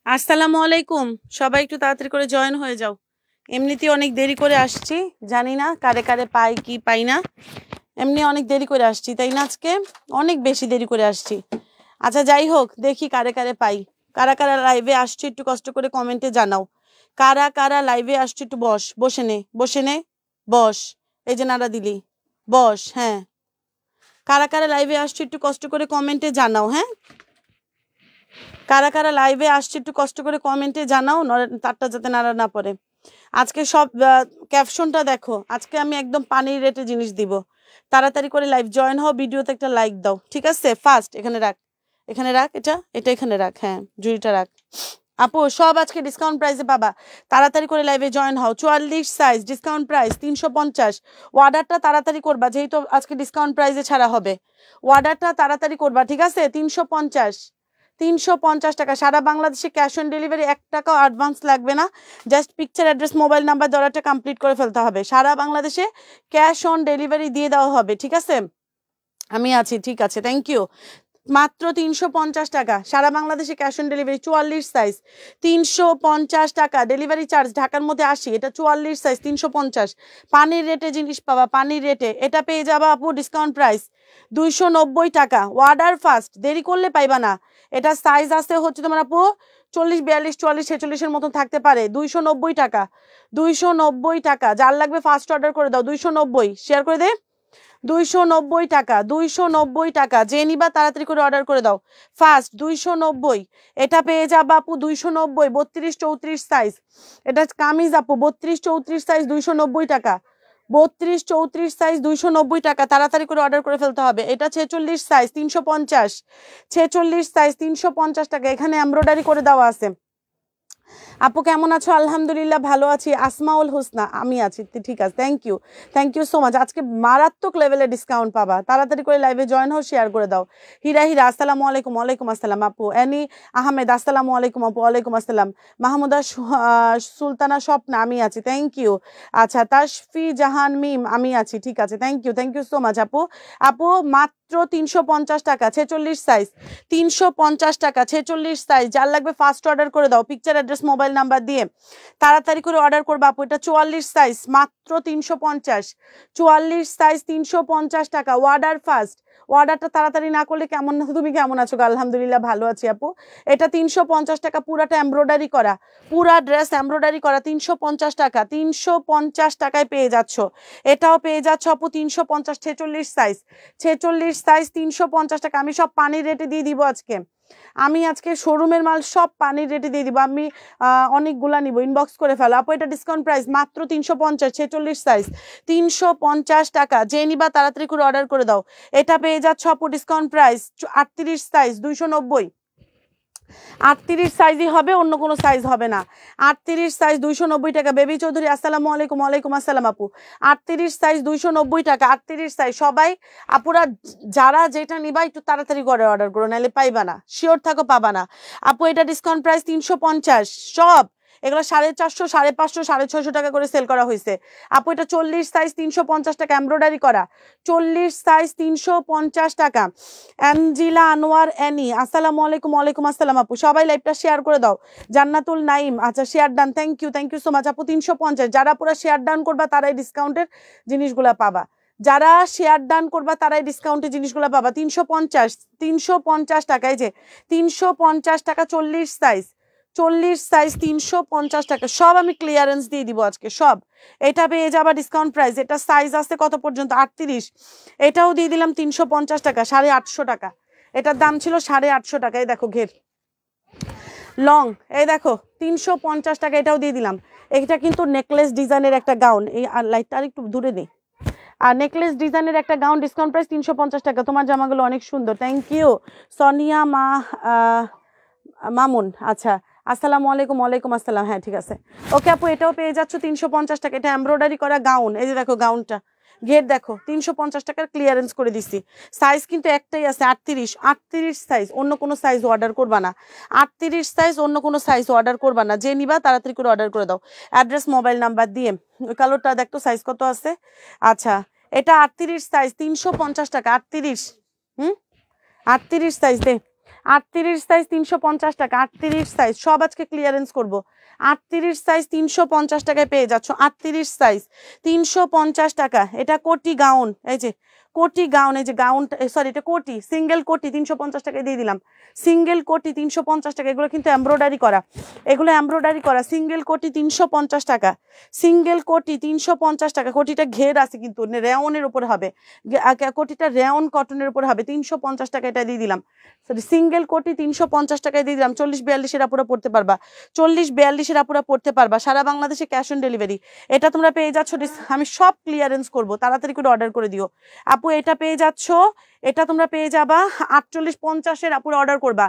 আসসালামু আলাইকুম। সবাই একটু তাড়াতাড়ি করে জয়েন হয়ে যাও। এমনিতেই অনেক দেরি করে আসছি, জানি না কারে কারে পাই কি পাই না। এমনি অনেক দেরি করে আসছি, তাই না? আজকে অনেক বেশি দেরি করে আসছি। আচ্ছা যাই হোক, দেখি কারে কারে পাই। কারা কারা লাইভে আসছো একটু কষ্ট করে কমেন্টে জানাও। কারা কারা লাইভে আসছো একটু বসে নে, বসে নে, বস। এই যে নাড়া দিলি, বস। হ্যাঁ, কারা কারা লাইভে আসছো একটু কষ্ট করে কমেন্টে জানাও। হ্যাঁ, কারা কারা লাইভে আসছে একটু কষ্ট করে কমেন্টে জানাও, তারটা যাতে নাড়া না পড়ে। আজকে সব ক্যাপশনটা দেখো, আজকে আমি একদম পানির রেটে জিনিস দিব। তাড়াতাড়ি করে লাইভ জয়েন হও, ভিডিওতে একটা লাইক দাও, ঠিক আছে? ফার্স্ট এখানে রাখ, এখানে রাখ, এটা এটা এখানে রাখ, হ্যাঁ জুড়িটা রাখ। আপু সব আজকে ডিসকাউন্ট প্রাইসে পাবা, তাড়াতাড়ি করে লাইভে জয়েন হও। 44 সাইজ ডিসকাউন্ট প্রাইস 350। অর্ডারটা তাড়াতাড়ি করবা, যেহেতু আজকে ডিসকাউন্ট প্রাইসে ছাড়া হবে। অর্ডারটা তাড়াতাড়ি করবা, ঠিক আছে? 350, 350 টাকা। সারা বাংলাদেশে ক্যাশ অন ডেলিভারি, 1 টাকাও অ্যাডভান্স লাগবে না। Just picture, address, mobile number দেওয়াটা কমপ্লিট করে ফেলতে হবে। সারা বাংলাদেশে ক্যাশ অন ডেলিভারি দিয়ে দেওয়া হবে, ঠিক আছে? আমি আছি, ঠিক আছে, থ্যাংক ইউ। মাত্র 350 টাকা, সারা বাংলাদেশে ক্যাশ অন ডেলিভারি। 44 সাইজ 350 টাকা, ডেলিভারি চার্জ ঢাকার মধ্যে 80। এটা 44 সাইজ 350। পানির রেটে জিনিস পাবা, পানির রেটে। এটা পেয়ে যাবা আপু ডিসকাউন্ট প্রাইস 290 টাকা। অর্ডার ফাস্ট, দেরি করলে পাইবা না। এটা সাইজ আছে হচ্ছে তোমার আপু 40, 42, 44, 46-এর মতন থাকতে পারে। 290 টাকা, 290 টাকা। যার লাগবে ফার্স্ট অর্ডার করে দাও। 290 শেয়ার করে দে। 290 টাকা, 290 টাকা। যে নিবা তাড়াতাড়ি করে অর্ডার করে দাও ফার্স্ট। 290 এটা পেয়ে যাবা আপু 290। 32, 34 সাইজ, এটা কামিজ আপু। 32, 34 সাইজ 290 টাকা। 32, 34 সাইজ 290 টাকা। তাড়াতাড়ি করে অর্ডার করে ফেলতে হবে। এটা 46 সাইজ 350, 46 সাইজ 350 টাকা। এখানে এমব্রয়ডারি করে দেওয়া আছে। আপু কেমন আছো? আলহামদুলিল্লাহ ভালো আছি। আসমাউল হোসনা, আমি আছি, ঠিক আছে, থ্যাংক ইউ সো মাচ। আজকে মারাত্মক লেভেলে ডিসকাউন্ট পাবা, তাড়াতাড়ি করে লাইভে জয়েন হও, শেয়ার করে দাও। হিরা হিরা আসসালামু আলাইকুম। ওয়ালাইকুম আসসালাম আপু। অ্যানি আহমেদ আসসালামু আলাইকুম আপু। ওয়ালাইকুম আসসালাম। মাহমুদা সুলতানা স্বপ্না, আমি আছি, থ্যাংক ইউ। আচ্ছা তাশফি জাহান মিম, আমি আছি, ঠিক আছে, থ্যাংক ইউ সো মাচ আপু। আপু মাত্র 350 টাকা, 46 সাইজ 350 টাকা, 46 সাইজ। যার লাগবে ফার্স্ট অর্ডার করে দাও, পিকচার, অ্যাড্রেস, মোবাইল নাম্বার দিয়ে তাড়াতাড়ি করে অর্ডার করবা আপু। এটা 44 সাইজ মাত্র 350, 44 সাইজ 350 টাকা। অর্ডার ফার্স্ট, অর্ডারটা তাড়াতাড়ি না করলে কেমন। তুমি কেমন আছো? আলহামদুলিল্লাহ ভালো আছি আপু। এটা 350 টাকা, পুরাটা এমব্রয়ডারি করা, পুরা ড্রেস এমব্রয়ডারি করা। 350 টাকা, 350 টাকায় পেয়ে যাচ্ছ। এটাও পেয়ে যাচ্ছ আপু 350, 46 সাইজ, 46 সাইজ 350 টাকা। আমি সব পানির রেটে দিয়ে দিব আজকে। আমি আজকে শোরুমের মাল সব পানির রেটে দিয়ে দিব। আমি অনেকগুলা নিব, ইনবক্স করে ফেলো আপু। এটা ডিসকাউন্ট প্রাইস মাত্র 350, 46 সাইজ 350 টাকা। যে নিবা তাড়াতাড়ি করে অর্ডার করে দাও। এটা পেয়ে যাচ্ছ আপু ডিসকাউন্ট প্রাইস 38 সাইজ 290। 38 সাইজই হবে, অন্য কোনো সাইজ হবে না। 38 সাইজ 290 টাকা। বেবি চৌধুরী আসসালামু আলাইকুম। ওয়ালাইকুম আসসালাম আপু। 38 সাইজ 290 টাকা। 38 সাইজ সবাই আপুরা যারা যেটা নিবা একটু তাড়াতাড়ি করে অর্ডার করো, নাহলে পাইবা না, শিওর থাকো পাবা না আপু। এটা ডিসকাউন্ট প্রাইস 350। সব এগুলো 450, 550, 650 টাকা করে সেল করা হয়েছে আপু। এটা 40 সাইজ 350 টাকা, এমব্রয়ডারি করা। 40 সাইজ 350 টাকা। অ্যাঞ্জিলা আনোয়ার অ্যানি আসসালামু আলাইকুম। ওয়ালাইকুম আসসালাম আপু। সবাই লাইভটা শেয়ার করে দাও। জান্নাতুল নাইম, আচ্ছা share done, thank you so much আপু। 350, যারা পুরো শেয়ার ডান করবা তারাই ডিসকাউন্টের জিনিসগুলা পাবা। যারা শেয়ার ডান করবা তারাই ডিসকাউন্টের জিনিসগুলো পাবা। 350, 350 টাকায়, যে 350 টাকা। 40 সাইজ, 40 সাইজ 350 টাকা। সব আমি ক্লিয়ারেন্স দিয়ে দিব আজকে সব। এটা পেয়ে যাবা ডিসকাউন্ট প্রাইস। এটা সাইজ আছে কত পর্যন্ত? 38। এটাও দিয়ে দিলাম 350 টাকা, 850 টাকা। এটার দাম ছিল 850 টাকা। এই দেখো ঘের লং, এই দেখো 350 টাকা। এটাও দিয়ে দিলাম। এটা কিন্তু নেকলেস ডিজাইনের একটা গাউন। এই লাইটটা আর একটু দূরে নেই। আর নেকলেস ডিজাইনের একটা গাউন, ডিসকাউন্ট প্রাইস 350 টাকা। তোমার জামাগুলো অনেক সুন্দর, থ্যাংক ইউ। সোনিয়া মামুন, আচ্ছা আসসালামু আলাইকুম। ওয়ালাইকুম আসসালাম, হ্যাঁ ঠিক আছে, ওকে আপু। এটাও পেয়ে যাচ্ছ 350 টাকা। এটা এমব্রয়ডারি করা গাউন। এই যে দেখো গাউনটা, ঘের দেখো, 350 টাকার ক্লিয়ারেন্স করে দিচ্ছি। সাইজ কিন্তু একটাই আছে, 38। 38 সাইজ, অন্য কোনো সাইজ অর্ডার করবা না। 38 সাইজ, অন্য কোনো সাইজ অর্ডার করবা না। যে নিবা তাড়াতাড়ি করে অর্ডার করে দাও, অ্যাড্রেস, মোবাইল নাম্বার দিয়ে। ওই কালোরটা দেখতো সাইজ কত আছে। আচ্ছা এটা 38 সাইজ 350 টাকা। 38, 38 সাইজ দে। 38 সাইজ 350 টাকা, 38 সাইজ সব আজকে ক্লিয়ারেন্স করব। 38 সাইজ 350 টাকায় পেয়ে যাচ্ছ, 38 সাইজ 350 টাকা। এটা কোটি গাউন, এই যে কোটি গাউন, এই যে গাউন, সরি এটা কোটি, সিঙ্গেল কোটি 350 টাকায় দিয়ে দিলাম। সিঙ্গেল কোটি 350 টাকা, এগুলো কিন্তু এমব্রয়ডারি করা, এগুলো এমব্রয়ডারি করা। সিঙ্গেল কোটি 350 টাকা, সিঙ্গেল কোটি 350 টাকা। কোটিটা ঘের আছে কিন্তু রেওনের উপর হবে, কোটিটা রেওন কটনের উপর হবে। 350 টাকা এটা দিয়ে দিলাম। সিঙ্গেল কোটি 350 টাকায় দিয়ে দিলাম। 40-42 আপুরা পড়তে পারবা, 40-42 আপুরা পড়তে পারবা। সারা বাংলাদেশে ক্যাশ অন ডেলিভারি। এটা তোমরা পেয়ে যাচ্ছ, আমি সব ক্লিয়ারেন্স করবো, তাড়াতাড়ি করে অর্ডার করে দিও আপু। এটা পেয়ে যাচ্ছ, এটা তোমরা পেয়ে যাবা 48-50 আপুরা অর্ডার করবা,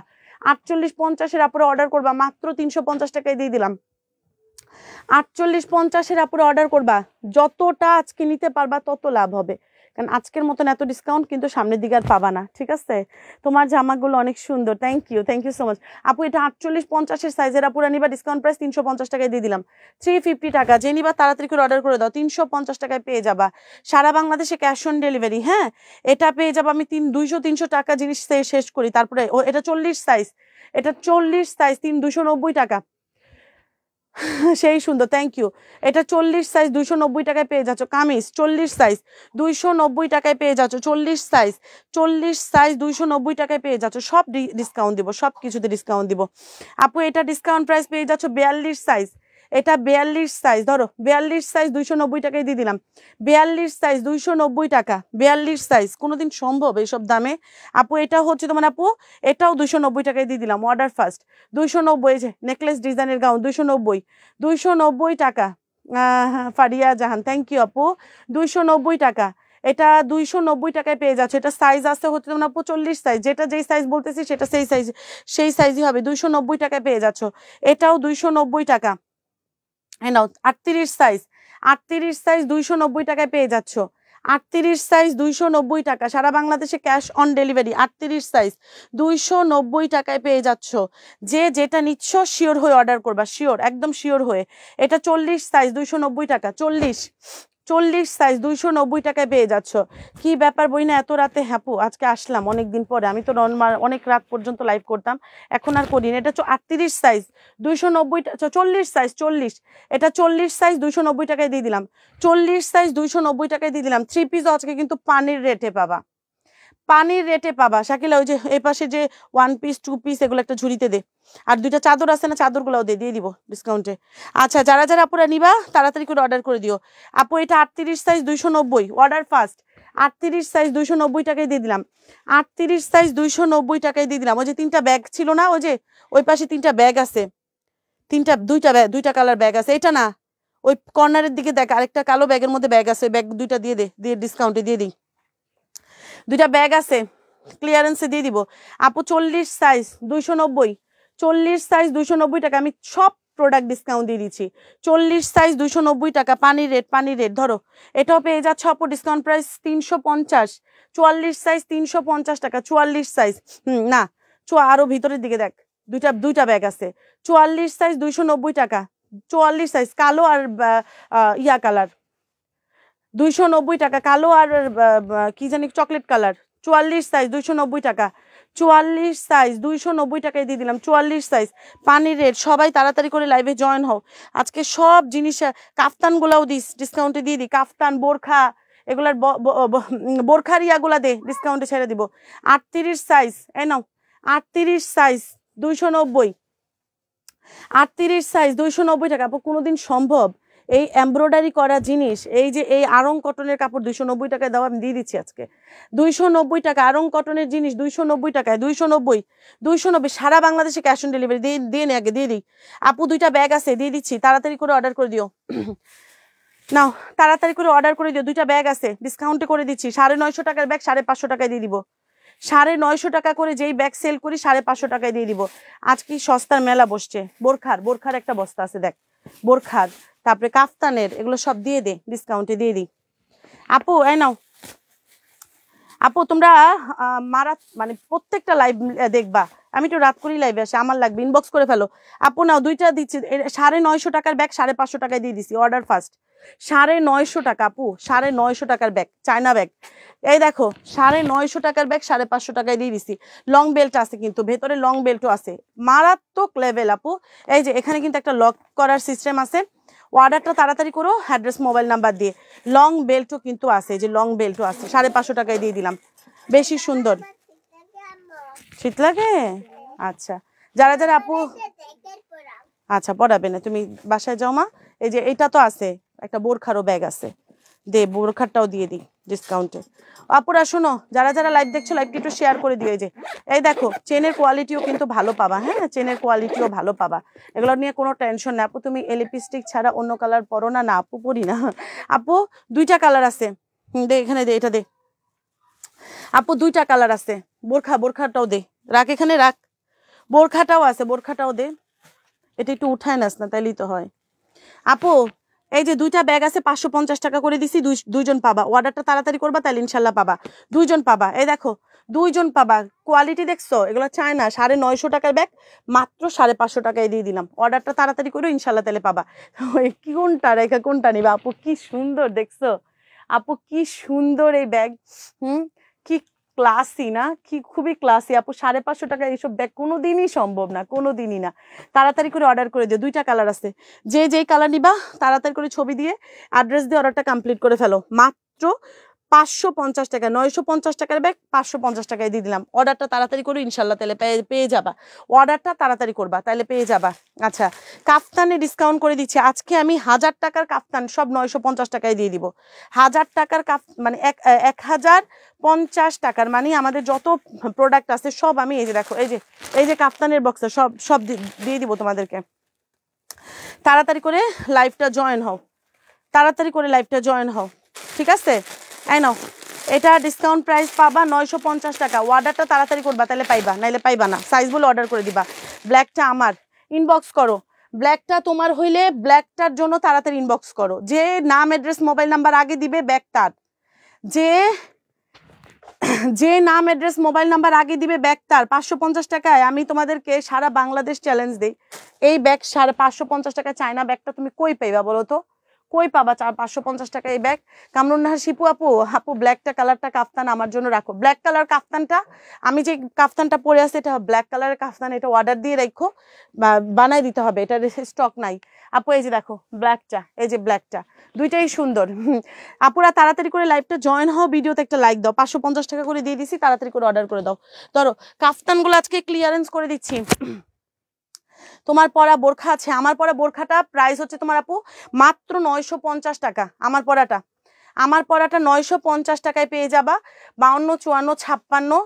48-50 আপুরা অর্ডার করবা, মাত্র 350 টাকায় দিয়ে দিলাম। 48-50 আপুরা অর্ডার করবা, যতটা আজকে নিতে পারবা তত লাভ হবে, কারণ আজকের মতন এত ডিসকাউন্ট কিন্তু সামনের দিকে আর পাবা না, ঠিক আছে? তোমার জামাগুলো অনেক সুন্দর, থ্যাংক ইউ সো মাচ আপু। এটা 48-50 সাইজের আপুরা নিবা, ডিসকাউন্ট প্রাইস 350 টাকায় দিয়ে দিলাম, 350 টাকা। যে নিবা তাড়াতাড়ি করে অর্ডার করে দাও, 350 টাকায় পেয়ে যাবা। সারা বাংলাদেশে ক্যাশ অন ডেলিভারি। হ্যাঁ, এটা পেয়ে যাবা। আমি 200-300 টাকা জিনিস শেষ করি, তারপরে এটা 40 সাইজ, এটা 40 সাইজ 290 টাকা, সেই সুন্দর, থ্যাংক ইউ। এটা 40 সাইজ 290 টাকায় পেয়ে যাচ্ছ। কামিজ 40 সাইজ 290 টাকায় পেয়ে যাচ্ছ, 40 সাইজ 290 টাকায় পেয়ে যাচ্ছ। সব ডিসকাউন্ট দিব, সব কিছুতে ডিসকাউন্ট দিব আপু। এটা ডিসকাউন্ট প্রাইস পেয়ে যাচ্ছ 42 সাইজ, এটা 42 সাইজ, ধরো 42 সাইজ 290 টাকায় দিয়ে দিলাম। 42 সাইজ 290 টাকা, 42 সাইজ। কোনোদিন সম্ভব এইসব দামে আপু? এটা হচ্ছে তোমার আপু, এটাও 290 টাকায় দিয়ে দিলাম, অর্ডার ফার্স্ট। 290, যে নেকলেস ডিজাইনের গাউন 290 টাকা। ফারিয়া জাহান, থ্যাংক ইউ আপু। 290 টাকা, এটা 290 টাকায় পেয়ে যাচ্ছে। এটা সাইজ আছে হচ্ছে তোমার আপু 40 সাইজ, যেটা যেই সাইজ বলতেছি সেটা সেই সাইজই হবে। 290 টাকায় পেয়ে যাচ্ছ, এটাও 290 টাকা। হ্যাঁ নাও, 38 সাইজ, 38 সাইজ 290 টাকায় পেয়ে যাচ্ছ, 38 সাইজ 290 টাকা। সারা বাংলাদেশে ক্যাশ অন ডেলিভারি। 38 সাইজ 290 টাকায় পেয়ে যাচ্ছ। যে যেটা নিচ্ছ শিওর হয়ে অর্ডার করবা, শিওর, একদম শিওর হয়ে। এটা 40 সাইজ 290 টাকা, 40 সাইজ 290 টাকায় পেয়ে যাচ্ছ। কি ব্যাপার বই না, এত রাতে? হ্যাপু আজকে আসলাম অনেকদিন পরে, আমি তো অনেক রাত পর্যন্ত লাইভ করতাম, এখন আর করি না। এটা 38 সাইজ 290, 40 সাইজ 40, এটা 40 সাইজ 290 টাকায় দিয়ে দিলাম, 40 সাইজ 290 টাকায় দিয়ে দিলাম। 3 পিস আজকে কিন্তু পানির রেটে পাবা, পানির রেটে পাবা। শাকিলা ওই যে এই পাশে যে 1 পিস 2 পিস এগুলো একটা ঝুড়িতে দে, আর 2টা চাদর আছে না, চাদরগুলোও দিয়ে দিব ডিসকাউন্টে। আচ্ছা, যারা যারা আপুরা নিবা তাড়াতাড়ি করে অর্ডার করে দিও আপু। এটা 38 সাইজ 290, অর্ডার ফার্স্ট। 38 সাইজ 290 টাকায় দিয়ে দিলাম, 38 সাইজ 290 টাকায় দিয়ে দিলাম। ওই যে 3টা ব্যাগ ছিল না, ওই যে ওই পাশে 3টা ব্যাগ আছে, 2টা কালার ব্যাগ আছে। এটা না, ওই কর্নারের দিকে দেখ, আরেকটা কালো ব্যাগের মধ্যে ব্যাগ আছে, ব্যাগ 2টা দিয়ে দিয়ে ডিসকাউন্টে দিয়ে দিই। 2টা ব্যাগ আছে, ক্লিয়ারেন্সে দিয়ে দিব আপু। 40 সাইজ 290, 40 সাইজ 290 টাকা। আমি সব প্রোডাক্ট ডিসকাউন্ট দিয়ে দিচ্ছি। 40 সাইজ 290 টাকা, পানির রেট ধরো। এটাও পেয়ে যাচ্ছে আপু, ডিসকাউন্ট প্রাইস 350। 44 সাইজ 350 টাকা, 44 সাইজ, না আরো ভিতরের দিকে দেখ, 2টা ব্যাগ আছে। 44 সাইজ 290 টাকা, 44 সাইজ, কালো আর ইয়া কালার 290 টাকা, কালো আর কি জানি চকলেট কালার। 44 সাইজ 290 টাকা, 44 সাইজ 290 টাকায় দিয়ে দিলাম। 44 সাইজ, পানির রেট। সবাই তাড়াতাড়ি করে লাইভে জয়েন হও। আজকে সব জিনিস, কাফতান গুলাও ডিসকাউন্টে দিয়ে দিই, কাফতান, বোরখা, এগুলার বোরখার ইয়াগুলা দে ডিসকাউন্টে ছেড়ে দিব। 38 সাইজ, এই নাও 38 সাইজ 290, 38 সাইজ 290 টাকা। আপু কোনোদিন সম্ভব এই এমব্রয়ডারি করা জিনিস, এই যে এই আরং কটনের কাপড় 290 টাকায় দাও, আমি দিয়ে দিচ্ছি আজকে 290 টাকা। আরং কটনের জিনিস 290 টাকায়, 290 সারা বাংলাদেশে ক্যাশ অন ডেলিভারি। দিয়ে নে, আগে দিয়ে দিই আপু। 2টা ব্যাগ আছে, দিয়ে দিচ্ছি, তাড়াতাড়ি করে অর্ডার করে দিও। নাও তাড়াতাড়ি করে অর্ডার করে দিও, 2টা ব্যাগ আছে, ডিসকাউন্টে করে দিচ্ছি। 950 টাকার ব্যাগ 550 টাকায় দিয়ে দিব। 950 টাকা করে যেই ব্যাগ সেল করি 550 টাকায় দিয়ে দিব। আজকে সস্তার মেলা বসছে। বোরখার একটা বস্তা আছে দেখ, বোরখার, তারপরে কাফতানের, এগুলো সব দিয়ে দে, ডিসকাউন্টে দিয়ে দিই আপু। এই নাও আপু, তোমরা মানে প্রত্যেকটা লাইভ দেখবা। আমি একটু রাত করেই লাইভে আসি, আমার লাগবে, ইনবক্স করে ফেলো আপু। নাও 2টা দিচ্ছি, 950 টাকার ব্যাগ 550 টাকায় দিয়ে দিচ্ছি, অর্ডার ফার্স্ট। 950 টাকা আপু, 950 টাকার ব্যাগ, চায়না ব্যাগ। এই দেখো 950 টাকার ব্যাগ 550 টাকায় দিয়ে দিছি। লং বেল্ট আছে কিন্তু, ভেতরে লং বেল্টও আছে, মারাত্মক লেভেল আপু। এই যে এখানে কিন্তু একটা লক করার সিস্টেম আছে। অর্ডারটা তাড়াতাড়ি করো অ্যাড্রেস মোবাইল নাম্বার দিয়ে। লং বেল্টও কিন্তু আছে, যে লং বেল্টও আছে, 550 টাকায় দিয়ে দিলাম। বেশি সুন্দর। শীত লাগে? আচ্ছা, যারা যারা আপু আচ্ছা পড়াবে না, তুমি বাসায় যাও মা। এই যে এটা তো আছে, একটা বোরখারও ব্যাগ আছে, দে বোরখারটাও দিয়ে দিই ডিসকাউন্টে। আপুরা শোনো, যারা যারা লাইভ দেখছো লাইভটি একটু শেয়ার করে দিও। এই দেখো চেনের কোয়ালিটিও কিন্তু ভালো পাবা, হ্যাঁ চেনের কোয়ালিটিও ভালো পাবা, এগুলো নিয়ে কোনো টেনশন না আপু। তুমি লিপস্টিক ছাড়া অন্য কালার পরো না? না আপু পরি না আপু, 2টা কালার আছে, দে এখানে দে, এটা দে আপু, 2টা কালার আছে। বোরখাটাও দে, রাখ এখানে রাখ, বোরখাটাও আছে, বোরখাটাও দে। এটা একটু উঠায় নাস না, তাইলেই তো হয় আপু। এই যে 2টা ব্যাগ আছে, 550 টাকা করে দিছি, দুইজন পাবা। অর্ডারটা তাড়াতাড়ি করবা, তাহলে ইনশাল্লাহ পাবা, 2জন পাবা। এই দেখো 2জন পাবা, কোয়ালিটি দেখছো? এগুলো চায় না, 950 টাকার ব্যাগ মাত্র 550 টাকায় দিয়ে দিলাম। অর্ডারটা তাড়াতাড়ি করো, ইনশাল্লাহ তাহলে পাবা। কি কোনটা রেখা কোনটা নিবা আপু? কি সুন্দর দেখছো আপু, কি সুন্দর এই ব্যাগ, কি ক্লাসি না, কি খুবই ক্লাসি আপু। 550 টাকা এইসব ব্যাগ কোনোদিনই সম্ভব না, কোনোদিনই না। তাড়াতাড়ি করে অর্ডার করে দিও, 2টা কালার আছে, যে যেই কালার নিবা তাড়াতাড়ি করে ছবি দিয়ে অ্যাড্রেস দিয়ে অর্ডারটা কমপ্লিট করে ফেলো। মাত্র 550 টাকা, 950 টাকার ব্যাগ 550 টাকায় দিয়ে দিলাম। অর্ডারটা তাড়াতাড়ি করো, ইনশাল্লাহ তাহলে পেয়ে যাবা। অর্ডারটা তাড়াতাড়ি করবা, তাহলে পেয়ে যাবা। আচ্ছা, কাফতানে ডিসকাউন্ট করে দিচ্ছি আজকে আমি। 1000 টাকার কাফতান সব 950 টাকায় দিয়ে দিব। 1000 টাকার মানে 1050 টাকার, মানে আমাদের যত প্রোডাক্ট আছে সব আমি, এই যে দেখো, এই যে কাফতানের বক্সে সব দিয়ে দিব তোমাদেরকে। তাড়াতাড়ি করে লাইভটা জয়েন হও, তাড়াতাড়ি করে লাইভটা জয়েন হও, ঠিক আছে? এই নাও, এটা ডিসকাউন্ট প্রাইস পাবা 950 টাকা। অর্ডারটা তাড়াতাড়ি করবা, তাহলে পাইবা, নাইলে পাইবা না। সাইজ বলে অর্ডার করে দিবা। ব্ল্যাকটা আমার, ইনবক্স করো। ব্ল্যাকটা তোমার হইলে ব্ল্যাকটার জন্য তাড়াতাড়ি ইনবক্স করো। যে নাম অ্যাড্রেস মোবাইল নাম্বার আগে দিবে ব্যাগ তার, যে নাম অ্যাড্রেস মোবাইল নাম্বার আগে দিবে ব্যাগ তার। 550 টাকায় আমি তোমাদেরকে সারা বাংলাদেশ চ্যালেঞ্জ দিই, এই ব্যাগ 550 টাকা চায়না ব্যাগটা তুমি কই পাইবা বলো তো? কই পাবা 550 টাকা এই ব্যাগ? কামরুন্নাহার শিপু আপু ব্ল্যাকটা কালারটা কাফতান আমার জন্য রাখো। ব্ল্যাক কালার কাফতানটা, আমি যে কাফতানটা পরে আছে এটা ব্ল্যাক কালারের কাফতান, এটা অর্ডার দিয়ে রাখো, বানাই দিতে হবে, এটা স্টক নাই আপু। এই যে দেখো ব্ল্যাকটা, এই যে ব্ল্যাকটা, দুইটাই সুন্দর। আপুরা তাড়াতাড়ি করে লাইভটা জয়েন হও, ভিডিওতে একটা লাইক দাও। 550 টাকা করে দিয়ে দিছি, তাড়াতাড়ি করে অর্ডার করে দাও। ধরো কাফতানগুলো আজকে ক্লিয়ারেন্স করে দিচ্ছি। তোমার পরা বোরখা আছে, আমার পরা বোরখাটা প্রাইস হচ্ছে তোমার আপু মাত্র 950 টাকা। আমার পরাটা 950 টাকায় পেয়ে যাবা। 52, 54, 56,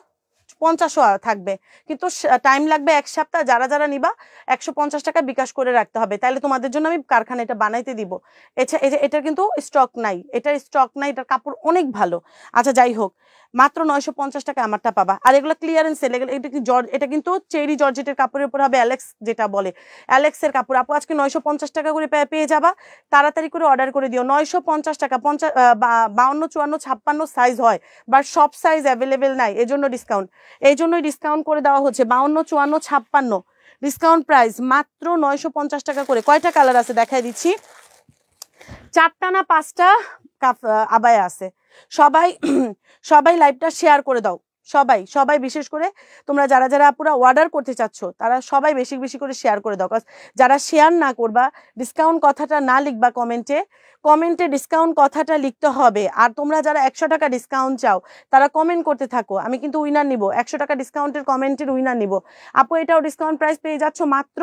50 থাকবে, কিন্তু টাইম লাগবে 1 সপ্তাহ। যারা যারা নিবা 150 টাকা বিকাশ করে রাখতে হবে, তাহলে তোমাদের জন্য আমি কারখানা এটা বানাইতে দিব। এটা কিন্তু স্টক নাই, এটার কাপড় অনেক ভালো। আচ্ছা যাই হোক, মাত্র 950 টাকা আমারটা পাবা। আর এগুলো ক্লিয়ারেন্স সেল, এটা কিন্তু চেরি জর্জেটের কাপড়ের উপর হবে, অ্যালেক্স যেটা বলে, অ্যালেক্সের কাপড়। আপু আজকে 950 টাকা করে পেয়ে যাবা, তাড়াতাড়ি করে অর্ডার করে দিও। 950 টাকা, 52, 54, 56 সাইজ হয়, বাট সব সাইজ অ্যাভেলেবেল নাই, এজন্য ডিসকাউন্ট, এই জন্যই ডিসকাউন্ট করে দেওয়া হচ্ছে। 52, 54, 56 ডিসকাউন্ট প্রাইস মাত্র 950 টাকা করে। কয়টা কালার আছে দেখাই দিচ্ছি, 4টা না 5টা আবায়া আছে। সবাই লাইভটা শেয়ার করে দাও, সবাই বিশেষ করে তোমরা যারা যারা পুরো অর্ডার করতে চাচ্ছ তারা সবাই বেশি বেশি করে শেয়ার করে দাও। যারা শেয়ার না করবা, ডিসকাউন্ট কথাটা না লিখবা কমেন্টে ডিসকাউন্ট কথাটা লিখতে হবে। আর তোমরা যারা 100 টাকা ডিসকাউন্ট চাও তারা কমেন্ট করতে থাকো, আমি কিন্তু উইনার নিব, 100 টাকা ডিসকাউন্টের কমেন্টের উইনার নিব। আপু এটাও ডিসকাউন্ট প্রাইস পেয়ে যাচ্ছ মাত্র।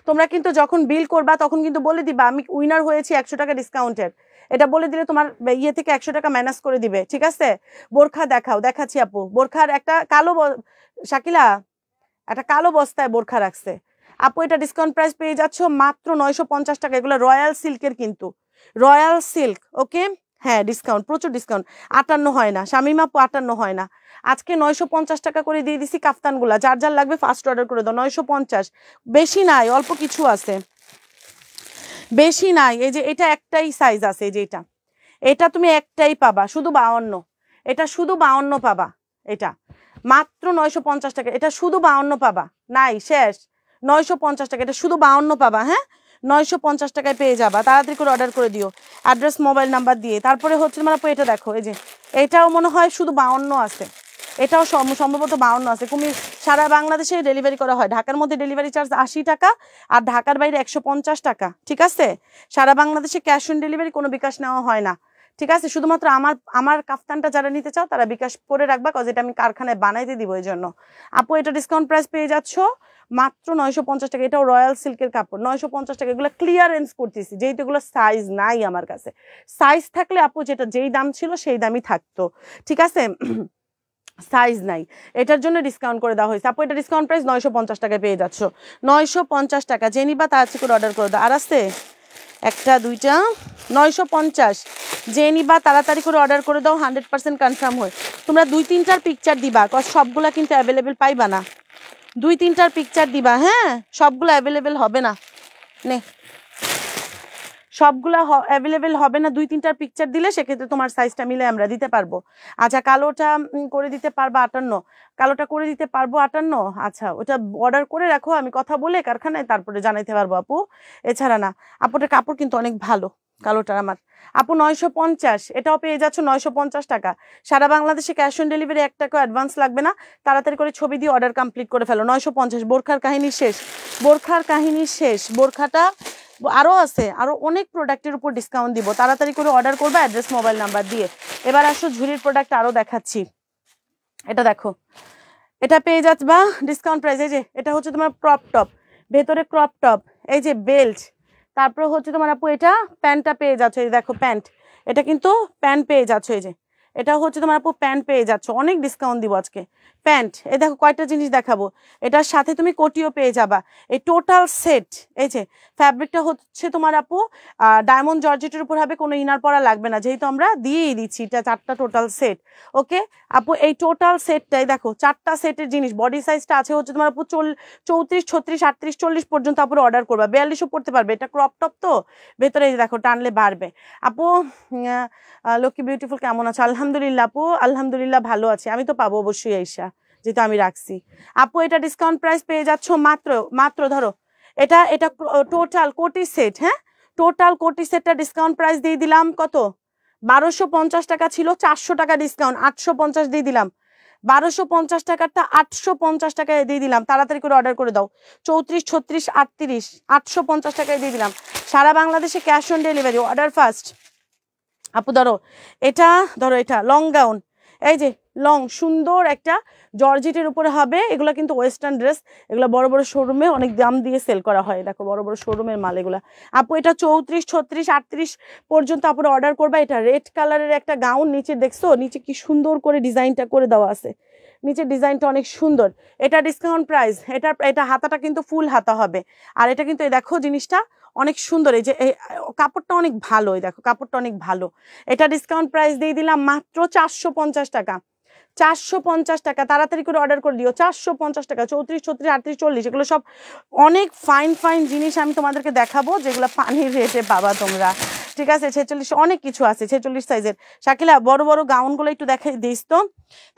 তোমরা কিন্তু যখন বিল করবা তখন কিন্তু বলে দিবা আমি উইনার হয়েছি 100 টাকা ডিসকাউন্টের, এটা বলে দিলে তোমার ইয়ে থেকে 100 টাকা মাইনাস করে দিবে, ঠিক আছে? বোরখা দেখাচ্ছি আপু। বোরখার একটা কালো, শাকিলা একটা কালো বস্তায় বোরখা রাখছে আপু, এটা ডিসকাউন্ট প্রাইস পেয়ে যাচ্ছ মাত্র 950 টাকা। এগুলো রয়্যাল সিল্কের, কিন্তু রয়্যাল সিল্ক, ওকে? হ্যাঁ ডিসকাউন্ট, প্রচুর ডিসকাউন্ট। 58 হয় না শামিমা আপু, 58 হয় না। আজকে 950 টাকা করে দিয়ে দিছি কাফতানগুলা। যার যার লাগবে ফার্স্ট অর্ডার করে দাও। 950, বেশি নাই, অল্প কিছু আছে, বেশি নাই। এই যে এটা একটাই সাইজ আছে, এই যে এটা তুমি একটাই পাবা, শুধু 52, এটা শুধু 52 পাবা। এটা মাত্র 950 টাকা, এটা শুধু 52 পাবা, নাই শেষ। 950 টাকা, এটা শুধু 52 পাবা। হ্যাঁ 950 টাকায় পেয়ে যাবা, তাড়াতাড়ি করে অর্ডার করে দিও অ্যাড্রেস মোবাইল নাম্বার দিয়ে। তারপরে হচ্ছে তোমার আপু এটা দেখো, এই যে এটাও মনে হয় শুধু 52 আছে, এটাও সম্ভবত 52 আছে। কুমির সারা বাংলাদেশে ডেলিভারি করা হয়, ঢাকার মধ্যে ডেলিভারি চার্জ 80 টাকা আর ঢাকার বাইরে 150 টাকা, ঠিক আছে? সারা বাংলাদেশে ক্যাশ অন ডেলিভারি, কোনো বিকাশ নেওয়া হয় না, ঠিক আছে? শুধুমাত্র আমার কাফতানটা যারা নিতে চাও তারা বিকাশ করে রাখবা, কজ এটা আমি কারখানায় বানাইতে দিব এই জন্য। আপু এটা ডিসকাউন্ট প্রাইস পেয়ে যাচ্ছ মাত্র 950 টাকা। এটাও রয়্যাল সিল্কের কাপড়, 950 টাকা। এগুলো ক্লিয়ারেন্স করতেছি, যেহেতু এগুলো সাইজ নাই আমার কাছে। সাইজ থাকলে আপু যেই দাম ছিল সেই দামই থাকতো, ঠিক আছে? সাইজ নাই, এটার জন্য ডিসকাউন্ট করে দেওয়া হয়েছে। আপু এটা ডিসকাউন্ট প্রাইস 950 টাকায় পেয়ে যাচ্ছ, 950 টাকা। যে নিবা তাড়াতাড়ি করে অর্ডার করে দাও। আর আসতে একটা দুইটা 950, যে নিবা তাড়াতাড়ি করে অর্ডার করে দাও, 100% কনফার্ম হয়। তোমরা 2-3টার পিকচার দিবা, কজ সবগুলা কিন্তু অ্যাভেলেবেল পাইবা না। 2-3টার পিকচার দিবা, হ্যাঁ? সবগুলো অ্যাভেলেবেল হবে না, নে সবগুলা অ্যাভেলেবেল হবে না। 2-3টার পিকচার দিলে সেক্ষেত্রে তোমার সাইজটা মিলে আমরা দিতে পারবো। আচ্ছা কালোটা করে দিতে পারবা 58, কালোটা করে দিতে পারবো 58। আচ্ছা ওটা অর্ডার করে রাখো, আমি কথা বলে কারখানায় তারপরে জানাইতে পারবো আপু, এছাড়া না। আপুটার কাপড় কিন্তু অনেক ভালো কালোটার আমার। আপু 950, এটাও পেয়ে যাচ্ছ 950 টাকা। সারা বাংলাদেশে ক্যাশ অন ডেলিভারি, 1 টাকা অ্যাডভান্স লাগবে না, তাড়াতাড়ি করে ছবি দিয়ে অর্ডার কমপ্লিট করে ফেলো। 950। বোরখার কাহিনী শেষ, বোরখার কাহিনী শেষ। বোরখাটা আরও আছে, আরও অনেক প্রোডাক্টের উপর ডিসকাউন্ট দিব, তাড়াতাড়ি করে অর্ডার করবে অ্যাড্রেস মোবাইল নাম্বার দিয়ে। এবার আসো ঝুড়ির প্রোডাক্ট আরও দেখাচ্ছি। এটা দেখো, এটা পেয়ে যাচ্বা ডিসকাউন্ট প্রাইস। এই যে এটা হচ্ছে তোমার ক্রপ টপ, ভেতরে ক্রপ টপ, এই যে বেল্ট। তারপরে হচ্ছে তোমার আপু এটা প্যান্টটা পেয়ে যাচ্ছ, এই দেখো প্যান্ট, এটা কিন্তু প্যান্ট পেয়ে যাচ্ছ। এই যে এটা হচ্ছে তোমার আপু প্যান্ট পেয়ে যাচ্ছ, অনেক ডিসকাউন্ট দিব আজকে। প্যান্ট, এই দেখো কয়টা জিনিস দেখাবো, এটার সাথে তুমি কোটিও পেয়ে যাবা। এই টোটাল সেট, এই যে ফ্যাব্রিকটা হচ্ছে তোমার আপু ডায়মন্ড জর্জেটের উপর হবে, কোনো ইনার পরা লাগবে না, যেহেতু আমরা দিয়েই দিচ্ছি। এটা 4টা টোটাল সেট। ওকে আপু এই টোটাল সেটটাই দেখো, 4টা সেটের জিনিস। বডি সাইজটা আছে হচ্ছে তোমার আপু 34, 36, 38, 40 পর্যন্ত আপু অর্ডার করবা, 42ও পড়তে পারবে। এটা ক্রপ টপ তো, ভেতরে এই দেখো টানলে বাড়বে। আপু লক্ষ্মী বিউটিফুল কেমন আছো? আলহামদুলিল্লাহ আপু, আলহামদুলিল্লাহ ভালো আছে। আমি তো পাবো অবশ্যই আইসা, যেহেতু আমি রাখছি। আপু এটা ডিসকাউন্ট প্রাইস পেয়ে যাচ্ছ মাত্র ধরো এটা টোটাল কোটি সেট, হ্যাঁ টোটাল কোটি সেটটা ডিসকাউন্ট প্রাইস দিয়ে দিলাম কত? 1250 টাকা ছিল, 400 টাকা ডিসকাউন্ট, 850 দিয়ে দিলাম। 1250 টাকাটা 850 টাকায় দিয়ে দিলাম, তাড়াতাড়ি করে অর্ডার করে দাও। 34, 36, 38, 850 টাকায় দিয়ে দিলাম। সারা বাংলাদেশে cash on delivery, order first. আপু ধরো এটা লং গাউন, এই যে লং সুন্দর একটা জর্জেটের উপরে হবে। এগুলো কিন্তু ওয়েস্টার্ন ড্রেস, এগুলো বড় বড় শোরুমে অনেক দাম দিয়ে সেল করা হয়, দেখো বড় বড় শোরুমের মাল এগুলা। আপু এটা 34, 36, 38 পর্যন্ত আপুরা অর্ডার করবা। এটা রেড কালারের একটা গাউন, নিচে দেখছো নিচে কি সুন্দর করে ডিজাইনটা করে দেওয়া আছে, নিচের ডিজাইনটা অনেক সুন্দর। এটা ডিসকাউন্ট প্রাইস, এটা হাতাটা কিন্তু ফুল হাতা হবে। আর এটা কিন্তু এই দেখো জিনিসটা অনেক সুন্দর, এই যে এই কাপড়টা অনেক ভালো, এই দেখো কাপড়টা অনেক ভালো। এটা ডিসকাউন্ট প্রাইস দিয়ে দিলাম মাত্র 450 টাকা। 450 টাকা, তাড়াতাড়ি করে অর্ডার করে দিও। 450 টাকা। 34, 36, 38, 40 এগুলো সব অনেক ফাইন জিনিস আমি তোমাদেরকে দেখাবো, যেগুলো পানির রেটে পাবা তোমরা, ঠিক আছে? 46 অনেক কিছু আছে 46 সাইজের। শাকিলা বড় বড় গাউনগুলো একটু দেখাই দিস তো।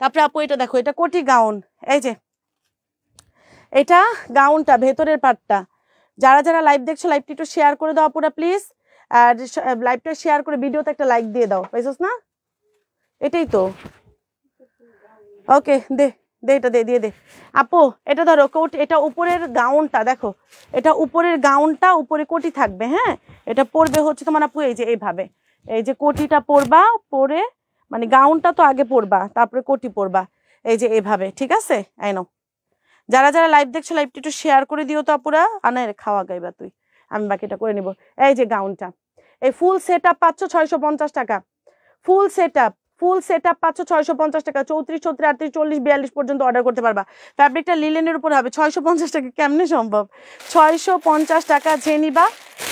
তারপরে আপু এটা দেখো, এটা কোটি গাউন, এই যে এটা গাউনটা ভেতরের পার্টটা। যারা লাইভ দেখছো লাইভটা একটু শেয়ার করে দাও আপুরা প্লিজ, আর লাইভটা শেয়ার করে ভিডিওতে একটা লাইক দিয়ে দাও, পাইছস না? এটাই তো, ওকে দে এটা দিয়ে দে আপু। এটা ধরো কোট, এটা উপরের গাউনটা দেখো, এটা উপরের গাউনটা, উপরে কোটি থাকবে, হ্যাঁ এটা পরবে হচ্ছে তোমার আপু এই যে এইভাবে, এই যে কোটিটা পরবা, পরে মানে গাউনটা তো আগে পরবা তারপরে কোটি পরবা, এই যে এইভাবে, ঠিক আছে? আই নো যারা লাইভ দেখছো লাইভটা একটু শেয়ার করে দিও তো আপুরা। আনার খাওয়া গাইবা তুই, আমি বাকিটা করে নিব। এই যে গাউনটা, এই ফুল সেট আপ পাচ্ছ 650 টাকা। ফুল সেট আপ পাচ্ছ 650 টাকা। 34, 36, 38, 40, 42 পর্যন্ত অর্ডার করতে পারবা। ফ্যাব্রিকটা লিলেনের উপর হবে। 650 টাকা কেমনে সম্ভব? 650 টাকা, যে নিবা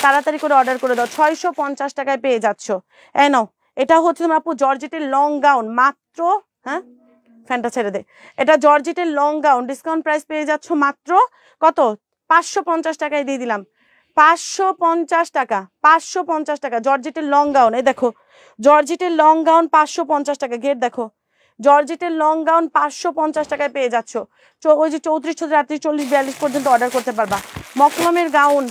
তাড়াতাড়ি করে অর্ডার করে দাও। 650 টাকায় পেয়ে যাচ্ছ। এই নাও, এটা হচ্ছে তোমার আপু জর্জেটের লং গাউন, মাত্র, হ্যাঁ ফ্যানটা ছেড়ে দে, এটা জর্জেটের লং গাউন, ডিসকাউন্ট প্রাইস পেয়ে যাচ্ছ মাত্র কত? 550 টাকায় দিয়ে দিলাম। 550 টাকা, 550 টাকা জর্জেটের লং গাউন। এই দেখো জর্জেটের লং গাউন 550 টাকা। গেট দেখো, জর্জেটের লং গাউন 550 টাকায় পেয়ে যাচ্ছ। ওই যে 34, 36, 38, 40, 42 পর্যন্ত অর্ডার করতে পারবা। মকলমের গাউন,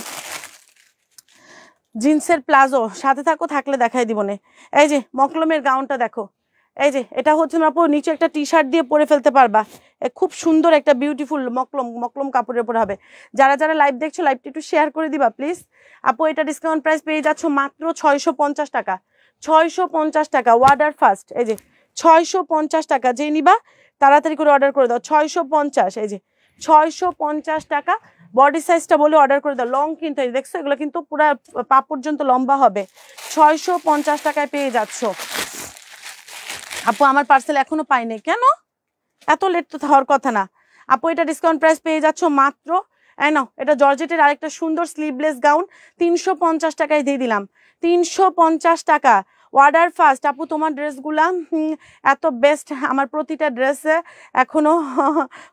জিন্সের প্লাজো, সাথে থাকো, থাকলে দেখাই দিব না। এই যে মকলমের গাউনটা দেখো, এই যে এটা হচ্ছে আপু নিচে একটা টি শার্ট দিয়ে পরে ফেলতে পারবা, খুব সুন্দর একটা বিউটিফুল মকলম কাপড়ের উপর হবে। যারা যারা লাইভ দেখছো লাইভটি একটু শেয়ার করে দিবা প্লিজ। আপু এটা ডিসকাউন্ট প্রাইস পেয়ে যাচ্ছ মাত্র 650 টাকা, 650 টাকা, অর্ডার ফার্স্ট। এই যে 650 টাকা, যে নিবা তাড়াতাড়ি করে অর্ডার করে দাও, 650। এই যে 650 টাকা, বডি সাইজটা বলে অর্ডার করে দাও। লং কিন্তু দেখছো, এগুলো কিন্তু পুরো পা পর্যন্ত লম্বা হবে। 650 টাকায় পেয়ে যাচ্ছ। আপু আমার পার্সেল এখনো পাইনি কেন? এত লেট তো হওয়ার কথা না। আপু এটা ডিসকাউন্ট প্রাইস পেয়ে যাচ্ছ মাত্র, নাও এটা জর্জেটের আরেকটা সুন্দর স্লিভলেস গাউন, 350 টাকায় দিয়ে দিলাম, 350 টাকা, অর্ডার ফার্স্ট। আপু তোমার ড্রেসগুলা এত বেস্ট, আমার প্রতিটা ড্রেসে এখনো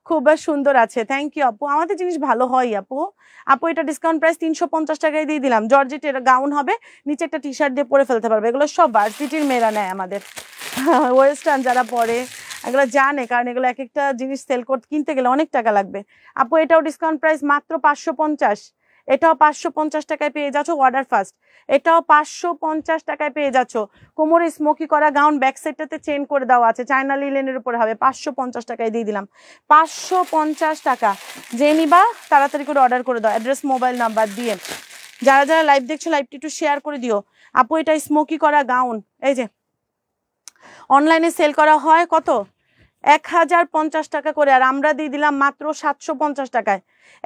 খুব সুন্দর আছে। থ্যাংক ইউ আপু, আমাদের জিনিস ভালো হয় আপু। আপু এটা ডিসকাউন্ট প্রাইস 350 টাকায় দিয়ে দিলাম, জর্জেটের গাউন হবে, নিচে একটা টি শার্ট দিয়ে পরে ফেলতে পারবে। এগুলো সব ভার্সিটির মেয়েরা নেয় আমাদের, ওয়েস্টার্ন যারা পরে এগুলো জানে, কারণ এগুলো এক একটা জিনিস সেল করতে কিনতে গেলে অনেক টাকা লাগবে। আপু এটাও ডিসকাউন্ট প্রাইস মাত্র 550, এটাও 550 টাকায় পেয়ে যাচ্ছ, অর্ডার ফার্স্ট। এটাও 550 টাকায় পেয়ে যাচ্ছ, কোমরে স্মোকি করা গাউন, ব্যাক সাইডটাতে চেন করে দেওয়া আছে, চায়না লিলেনের উপরে হবে, 550 টাকায় দিয়ে দিলাম, 550 টাকা। যে নিবা তাড়াতাড়ি করে অর্ডার করে দাও, অ্যাড্রেস মোবাইল নাম্বার দিয়ে। যারা যারা লাইভ দেখছো লাইভটি একটু শেয়ার করে দিও। আপু এটা স্মোকি করা গাউন, এই যে অনলাইনে সেল করা হয় কত, 1050 টাকা করে, আর আমরা দিয়ে দিলাম মাত্র 750 টাকায়।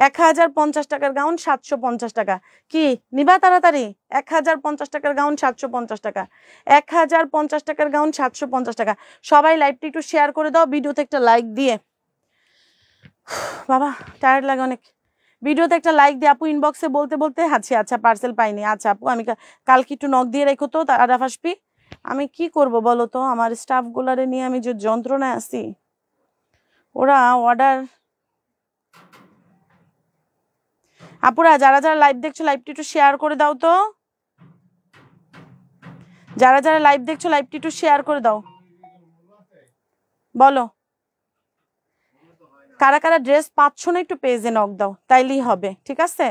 1050 টাকার গাউন 750 টাকা, কি নিবা তাড়াতাড়ি? 1050 টাকার গাউন 750 টাকা, 1050 টাকার গাউন 750 টাকা। সবাই লাইভটি একটু শেয়ার করে দাও, ভিডিওতে একটা লাইক দিয়ে। বাবা টায়ার্ড লাগে অনেক, ভিডিওতে একটা লাইক দিয়ে। আপু ইনবক্সে বলতে বলতে আচ্ছা পার্সেল পাইনি। আচ্ছা আপু আমি কালকে একটু নক দিয়ে রেখো তো আরাফ আসবি। আমি কি করব বলো তো, আমার স্টাফগুলারে নিয়ে আমি যে যন্ত্রণায় আছি, ওরা অর্ডার। আপুরা যারা যারা লাইভ দেখছো লাইভটি একটু শেয়ার করে দাও তো, যারা যারা লাইভ দেখছো লাইভটি একটু শেয়ার করে দাও। বলো কারা কারা ড্রেস পাচ্ছ না, একটু পেজে নক দাও, তাইলেই হবে, ঠিক আছে?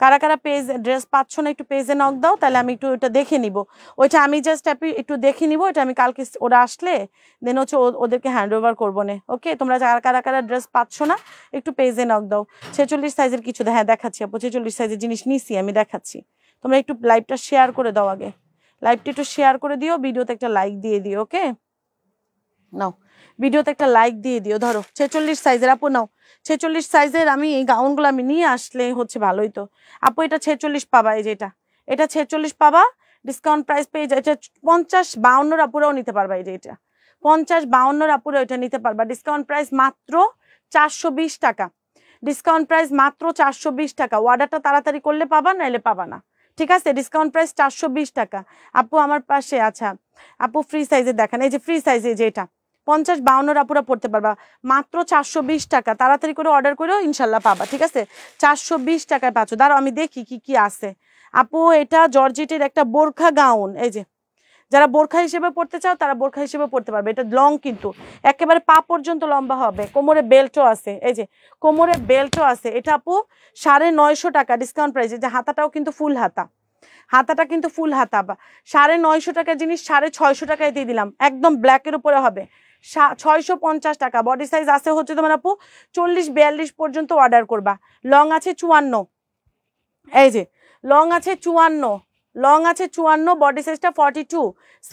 কারা কারা পেজ ড্রেস পাচ্ছ না একটু পেজে নক দাও, তাহলে আমি একটু ওইটা দেখে নিব। ওইটা আমি জাস্ট একটু দেখে নিব, এটা আমি কালকে ওরা আসলে দেন হচ্ছে ওদেরকে হ্যান্ড ওভার করবো না। ওকে, তোমরা কারা কারা ড্রেস পাচ্ছ না একটু পেজে নক দাও। 46 সাইজের কিছু, হ্যাঁ দেখাচ্ছি আপু, 46 সাইজের জিনিস নিছি আমি, দেখাচ্ছি। তোমরা একটু লাইভটা শেয়ার করে দাও, আগে লাইভটা একটু শেয়ার করে দিও, ভিডিওতে একটা লাইক দিয়ে দিও। ওকে নাও, ভিডিওতে একটা লাইক দিয়ে দিও। ধরো 46 সাইজের আপু নাও, 46 সাইজের আমি এই গাউনগুলো আমি নিয়ে আসলে হচ্ছে ভালোই তো। আপু এটা 46 পাবা, এই যে এটা 46 পাবা, ডিসকাউন্ট প্রাইস পেয়ে যায়। এটা 50-52 আপুরাও নিতে পারবা, এই যে এটা 50-52 আপুরা এটা নিতে পারবা। ডিসকাউন্ট প্রাইস মাত্র 420 টাকা, ডিসকাউন্ট প্রাইস মাত্র 420 টাকা। অর্ডারটা তাড়াতাড়ি করলে পাবা, নাইলে পাবা না, ঠিক আছে? ডিসকাউন্ট প্রাইস 420 টাকা। আপু আমার পাশে, আচ্ছা আপু ফ্রি সাইজে দেখান, এই যে ফ্রি সাইজে যে এটা 50-52 আপুরা পড়তে পারবা, মাত্র 420 টাকা। তাড়াতাড়ি করে অর্ডার করেও ইনশাল্লাহ পাবা, ঠিক আছে? 420 টাকায় পাচ্ছ। দাঁড়াও আমি দেখি কি কি আছে। আপু এটা জর্জেটের একটা বোরখা গাউন, এই যে যারা বোরখা হিসেবে পড়তে চাও তারা বোরখা হিসেবে পড়তে পারবে। এটা লং কিন্তু একেবারে পা পর্যন্ত লম্বা হবে, কোমরে বেল্টও আছে, এই যে কোমরে বেল্টও আছে। এটা আপু 950 টাকা ডিসকাউন্ট প্রাইস। যে হাতাটাও কিন্তু ফুল হাতা, হাতাটা কিন্তু ফুল হাতা। 950 টাকার জিনিস 650 টাকায় দিয়ে দিলাম, একদম ব্ল্যাকের উপরে হবে, 650 টাকা। বডি সাইজ আছে হচ্ছে তোমার আপু 40-42 পর্যন্ত অর্ডার করবা। লং আছে 54, এই যে লং আছে 54, লং আছে 54, বডি সাইজটা 42।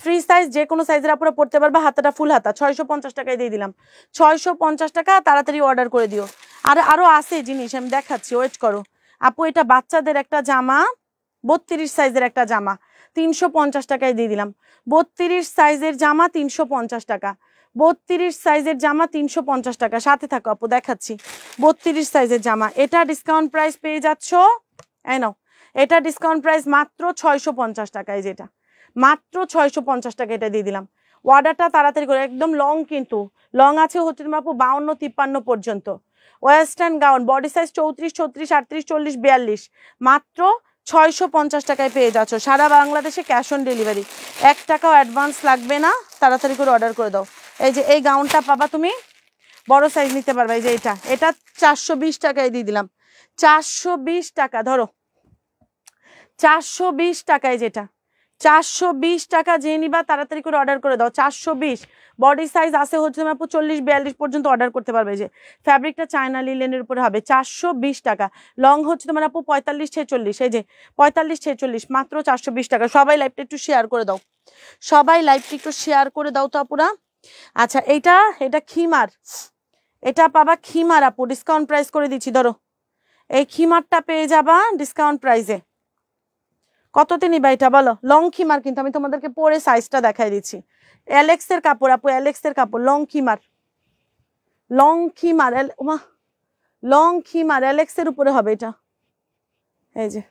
ফ্রি সাইজ যে কোনো সাইজের আপুরা পড়তে পারবা, হাতাটা ফুল হাতা। 650 টাকায় দিয়ে দিলাম, 650 টাকা। তাড়াতাড়ি অর্ডার করে দিও। আর আরো আছে জিনিস আমি দেখাচ্ছি, ওয়েট করো। আপু এটা বাচ্চাদের একটা জামা, 32 সাইজের একটা জামা, 350 টাকায় দিয়ে দিলাম। 32 সাইজের জামা 350 টাকা, 32 সাইজের জামা 350 টাকা। সাথে থাকো আপু, দেখাচ্ছি 32 সাইজের জামা। এটা ডিসকাউন্ট প্রাইস পেয়ে যাচ্ছ, এই নাও, এটা ডিসকাউন্ট প্রাইস মাত্র 650 টাকায়, যেটা মাত্র 650 টাকা এটা দিয়ে দিলাম। অর্ডারটা তাড়াতাড়ি করে, একদম লং কিন্তু লং আছে হচ্ছে তোমার আপু 52-53 পর্যন্ত। ওয়েস্টার্ন গাউন, বডি সাইজ 34, 36, 38, 40, 42, মাত্র 650 টাকায় পেয়ে যাচ্ছ। সারা বাংলাদেশে ক্যাশ অন ডেলিভারি, 1 টাকাও অ্যাডভান্স লাগবে না। তাড়াতাড়ি করে অর্ডার করে দাও। এই যে এই গাউনটা পাবা তুমি, বড় সাইজ নিতে পারবা। এই যে এটা 420 টাকায় দিয়ে দিলাম, 420 টাকা। ধরো 420 টাকায়, যেটা 420 টাকা যে নিবা তাড়াতাড়ি করে অর্ডার করে দাও। 420 বডি সাইজ আছে হচ্ছে আপু 40-42 পর্যন্ত অর্ডার করতে পারবে। যে ফ্যাব্রিকটা চায়না লিলেনের উপরে হবে, 420 টাকা। লং হচ্ছে তোমার আপু 45-46, এই যে 45-46 মাত্র 420 টাকা। সবাই লাইভটা একটু শেয়ার করে দাও, সবাই লাইভটা একটু শেয়ার করে দাও তো আপুরা। আচ্ছা এটা খিমার, এটা পাবা খিমার আপু, ডিসকাউন্ট প্রাইস করে দিচ্ছি। ধরো এই খিমারটা পেয়ে যাবা ডিসকাউন্ট প্রাইসে। কততে নিবা এটা বলো? লং খিমার, কিন্তু আমি তোমাদেরকে পরে সাইজটা দেখাই দিচ্ছি। অ্যালেক্স এর কাপড় আপু, অ্যালেক্স এর কাপড়, লং খিমার, লং খিমার, লং খিমার অ্যালেক্স এর উপরে হবে এটা। এই যে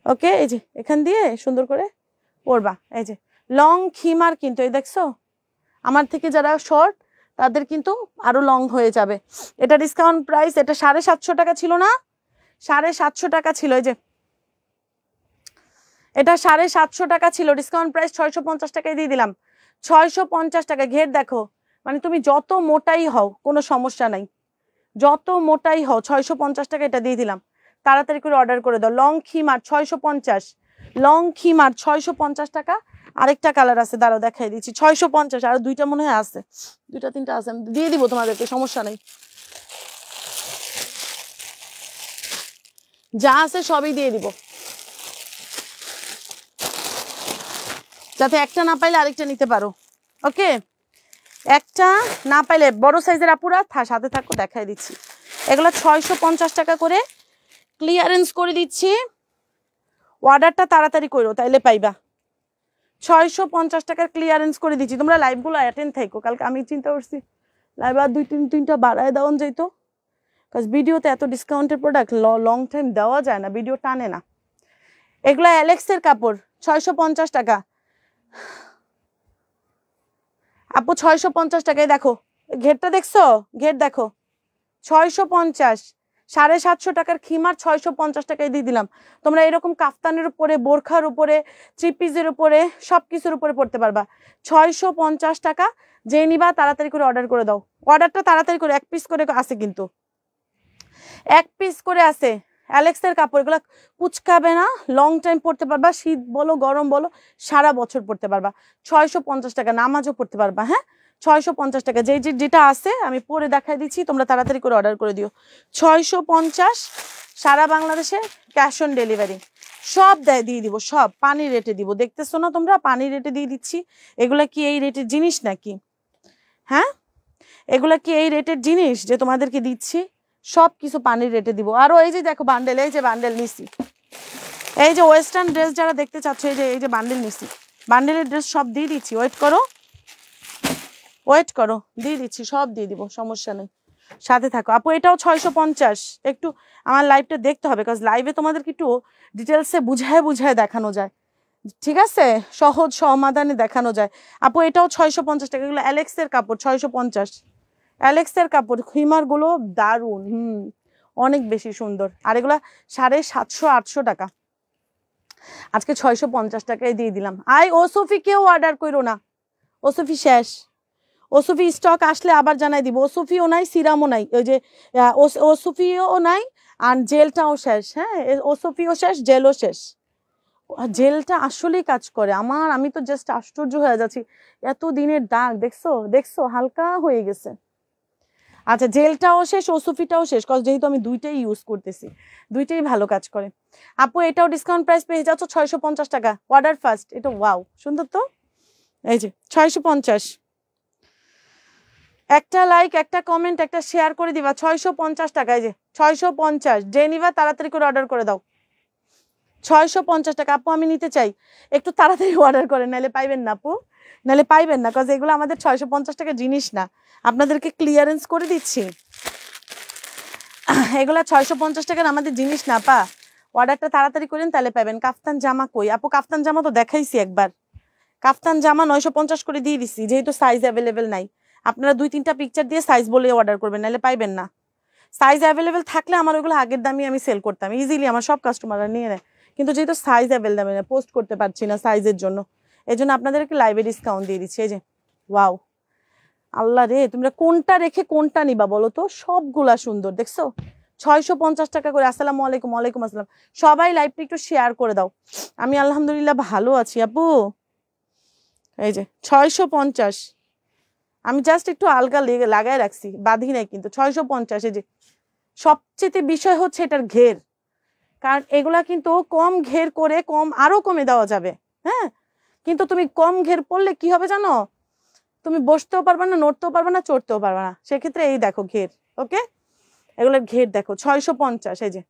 ওকে, এই যে এখান দিয়ে সুন্দর করে পরবা। এই যে লং খিমার, কিন্তু এই দেখছো আমার থেকে যারা শর্ট তাদের কিন্তু আরো লং হয়ে যাবে। এটা ডিসকাউন্ট প্রাইস, এটা 750 টাকা ছিল না? 750 টাকা ছিল। এই যে এটা 750 টাকা ছিল, ডিসকাউন্ট প্রাইস 650 টাকায় দিয়ে দিলাম। 650 টাকা। ঘের দেখো, মানে তুমি যত মোটাই হও কোনো সমস্যা নাই, যত মোটাই হও 650 টাকা এটা দিয়ে দিলাম। তাড়াতাড়ি করে অর্ডার করে দাও। লং খিমার 650, লং খিমার 650 টাকা। আরেকটা কালার আছে, দাঁড়াও দেখাই দিচ্ছি। 650, আর দুইটা মনে হয় আছে, দুইটা তিনটা আছে, আমি দিয়ে দিব তোমাদেরকে, সমস্যা নেই। যা আছে সবই দিয়ে দিব, যাতে একটা না পাইলে আরেকটা নিতে পারো। ওকে, একটা না পাইলে বড় সাইজের আপুরা সাথে থাকো, দেখাই দিচ্ছি। এগুলো 650 টাকা করে ক্লিয়ারেন্স করে দিচ্ছি। অর্ডারটা তাড়াতাড়ি করো, তাইলে পাইবা। 650 টাকার ক্লিয়ারেন্স করে দিচ্ছি। তোমরা লাইভগুলো অ্যাটেন্ড থাকো। কালকে আমি চিন্তা করছি লাইভ আর 2-3টা বাড়ায় দেওয়া যাইতো, কাজ ভিডিওতে এত ডিসকাউন্টের প্রোডাক্ট লং টাইম দেওয়া যায় না, ভিডিও টানে না। এগুলো অ্যালেক্সের কাপড়, 650 টাকা আপু, 650 টাকায়। দেখো ঘেরটা দেখছো, ঘের দেখো 650, 750 টাকার খিমার 650 টাকায় দিয়ে দিলাম। তোমরা এরকম কাফতানের উপরে, বোরখার উপরে, থ্রি পিসের উপরে, সবকিছুর উপরে পড়তে পারবা। 650 টাকা। যে নিবা তাড়াতাড়ি করে অর্ডার করে দাও। অর্ডারটা তাড়াতাড়ি করে, 1 পিস করে আছে, কিন্তু 1 পিস করে আছে। অ্যালেক্সের কাপড়, এগুলো কুচকাবে না, লং টাইম পড়তে পারবা, শীত বলো গরম বলো সারা বছর পড়তে পারবা। 650 টাকা, নামাজও পড়তে পারবা। হ্যাঁ, 650 টাকা। যেটা আছে আমি পরে দেখাই দিচ্ছি, তোমরা তাড়াতাড়ি করে অর্ডার করে দিও। 650, সারা বাংলাদেশে ক্যাশ অন ডেলিভারি, সব দিয়ে দিব, সব পানির রেটে দিব। দেখতেছো না তোমরা, পানির রেটে দিয়ে দিচ্ছি। এগুলা কি এই রেটের জিনিস নাকি? হ্যাঁ, এগুলা কি এই রেটের জিনিস যে তোমাদেরকে দিচ্ছি? সব কিছু পানির রেটে দিব। আরো এই যে দেখো বান্ডেল, এই যে বান্ডেল নিছি, এই যে ওয়েস্টার্ন ড্রেস যারা দেখতে চাচ্ছ, এই যে বান্ডেল নিছি, বান্ডেলের ড্রেস সব দিয়ে দিচ্ছি। ওয়েট করো, ওয়েট করো, দিয়ে দিচ্ছি, সব দিয়ে দিব, সমস্যা নেই, সাথে থাকো আপু। এটাও 650। একটু আমার লাইভটা দেখতে হবে, কারণ লাইভে তোমাদেরকে একটু ডিটেলসে বুঝায় দেখানো যায়, ঠিক আছে, সহজ সমাধানে দেখানো যায়। আপু এটাও 650 টাকা। এগুলো অ্যালেক্সের কাপড়, 650, অ্যালেক্সের কাপড়। খিমার গুলো দারুন, অনেক বেশি সুন্দর। আর এগুলা 750-800 টাকা, আজকে 650 টাকায় দিয়ে দিলাম। ওসফি কেউ অর্ডার করো না, ওসফি শেষ। ওসফি স্টক আসলে আবার জানাই দিব। ওসফিও নাই, সিরামও নাই, ওই যে ওসফিও নাই, আর জেলটাও শেষ। হ্যাঁ, ওসফিও শেষ, জেলও শেষ। জেলটা আসলেই কাজ করে আমি তো জাস্ট আশ্চর্য হয়ে যাচ্ছি। এত দিনের দাগ দেখছো হালকা হয়ে গেছে। আচ্ছা, জেলটাও শেষ, ওসফিটাও শেষ, যেহেতু আমি দুইটাই ইউজ করতেছি, দুইটাই ভালো কাজ করে। আপু এটাও ডিসকাউন্ট প্রাইস পেয়ে যাচ্ছ 650 টাকা। Order first. এটা ওয়াও, সুন্দর তো। এই যে 650। একটা লাইক, একটা কমেন্ট, একটা শেয়ার করে দিবা। 650 টাকা, এই যে 650। যে নিবা তাড়াতাড়ি করে অর্ডার করে দাও। 650 টাকা আপু, আমি নিতে চাই, একটু তাড়াতাড়ি অর্ডার করেন, নাহলে পাইবেন না আপু, নাহলে পাইবেন না, কারণ এগুলো আমাদের 650 টাকা জিনিস না, আপনাদেরকে ক্লিয়ারেন্স করে দিচ্ছি। এগুলা 650 টাকার আমাদের জিনিস না পা। অর্ডারটা তাড়াতাড়ি করেন, তাহলে পাবেন। কাফতান জামা কই আপু? কাফতান জামা তো দেখাইছি একবার। কাফতান জামা 950 করে দিয়ে দিচ্ছি, যেহেতু সাইজ অ্যাভেলেবেল নাই। আপনারা 2-3টা পিকচার দিয়ে সাইজ বলে অর্ডার করবেন, নাহলে পাইবেন না। সাইজ অ্যাভেলেবেল থাকলে আমার ওইগুলো আগের দামই আমি সেল করতাম ইজিলি, আমার সব কাস্টমাররা নিয়ে নেয়। কিন্তু যেহেতু সাইজ অ্যাভেলেবেল না, পোস্ট করতে পারছি না সাইজের জন্য, এই জন্য আপনাদেরকে লাইভে ডিসকাউন্ট দিয়ে দিচ্ছি। এই যে ওয়াও, আল্লাহ রে, তোমরা কোনটা রেখে কোনটা নিবা বলো তো? সবগুলা সুন্দর, দেখছো 650 টাকা করে। আসসালামু আলাইকুম। ওয়ালাইকুম আসসালাম। সবাই লাইভটা একটু শেয়ার করে দাও। আমি আলহামদুলিল্লাহ ভালো আছি আপু। এই যে 650, আমি জাস্ট একটু আলগা লাগায় রাখছি, বাঁধি নাই কিন্তু। 650। এই যে সবচেয়ে বিষয় হচ্ছে এটার ঘের, কারণ এগুলা কিন্তু কম ঘের করে আরো কমে দেওয়া যাবে, হ্যাঁ, কিন্তু তুমি কম ঘের পড়লে কি হবে জানো, তুমি বসতেও পারবে না, নড়তেও পারবে না, চড়তেও পারবে না। সেক্ষেত্রে এই দেখো ঘের, ওকে, এগুলোর ঘের দেখো 650। এই যে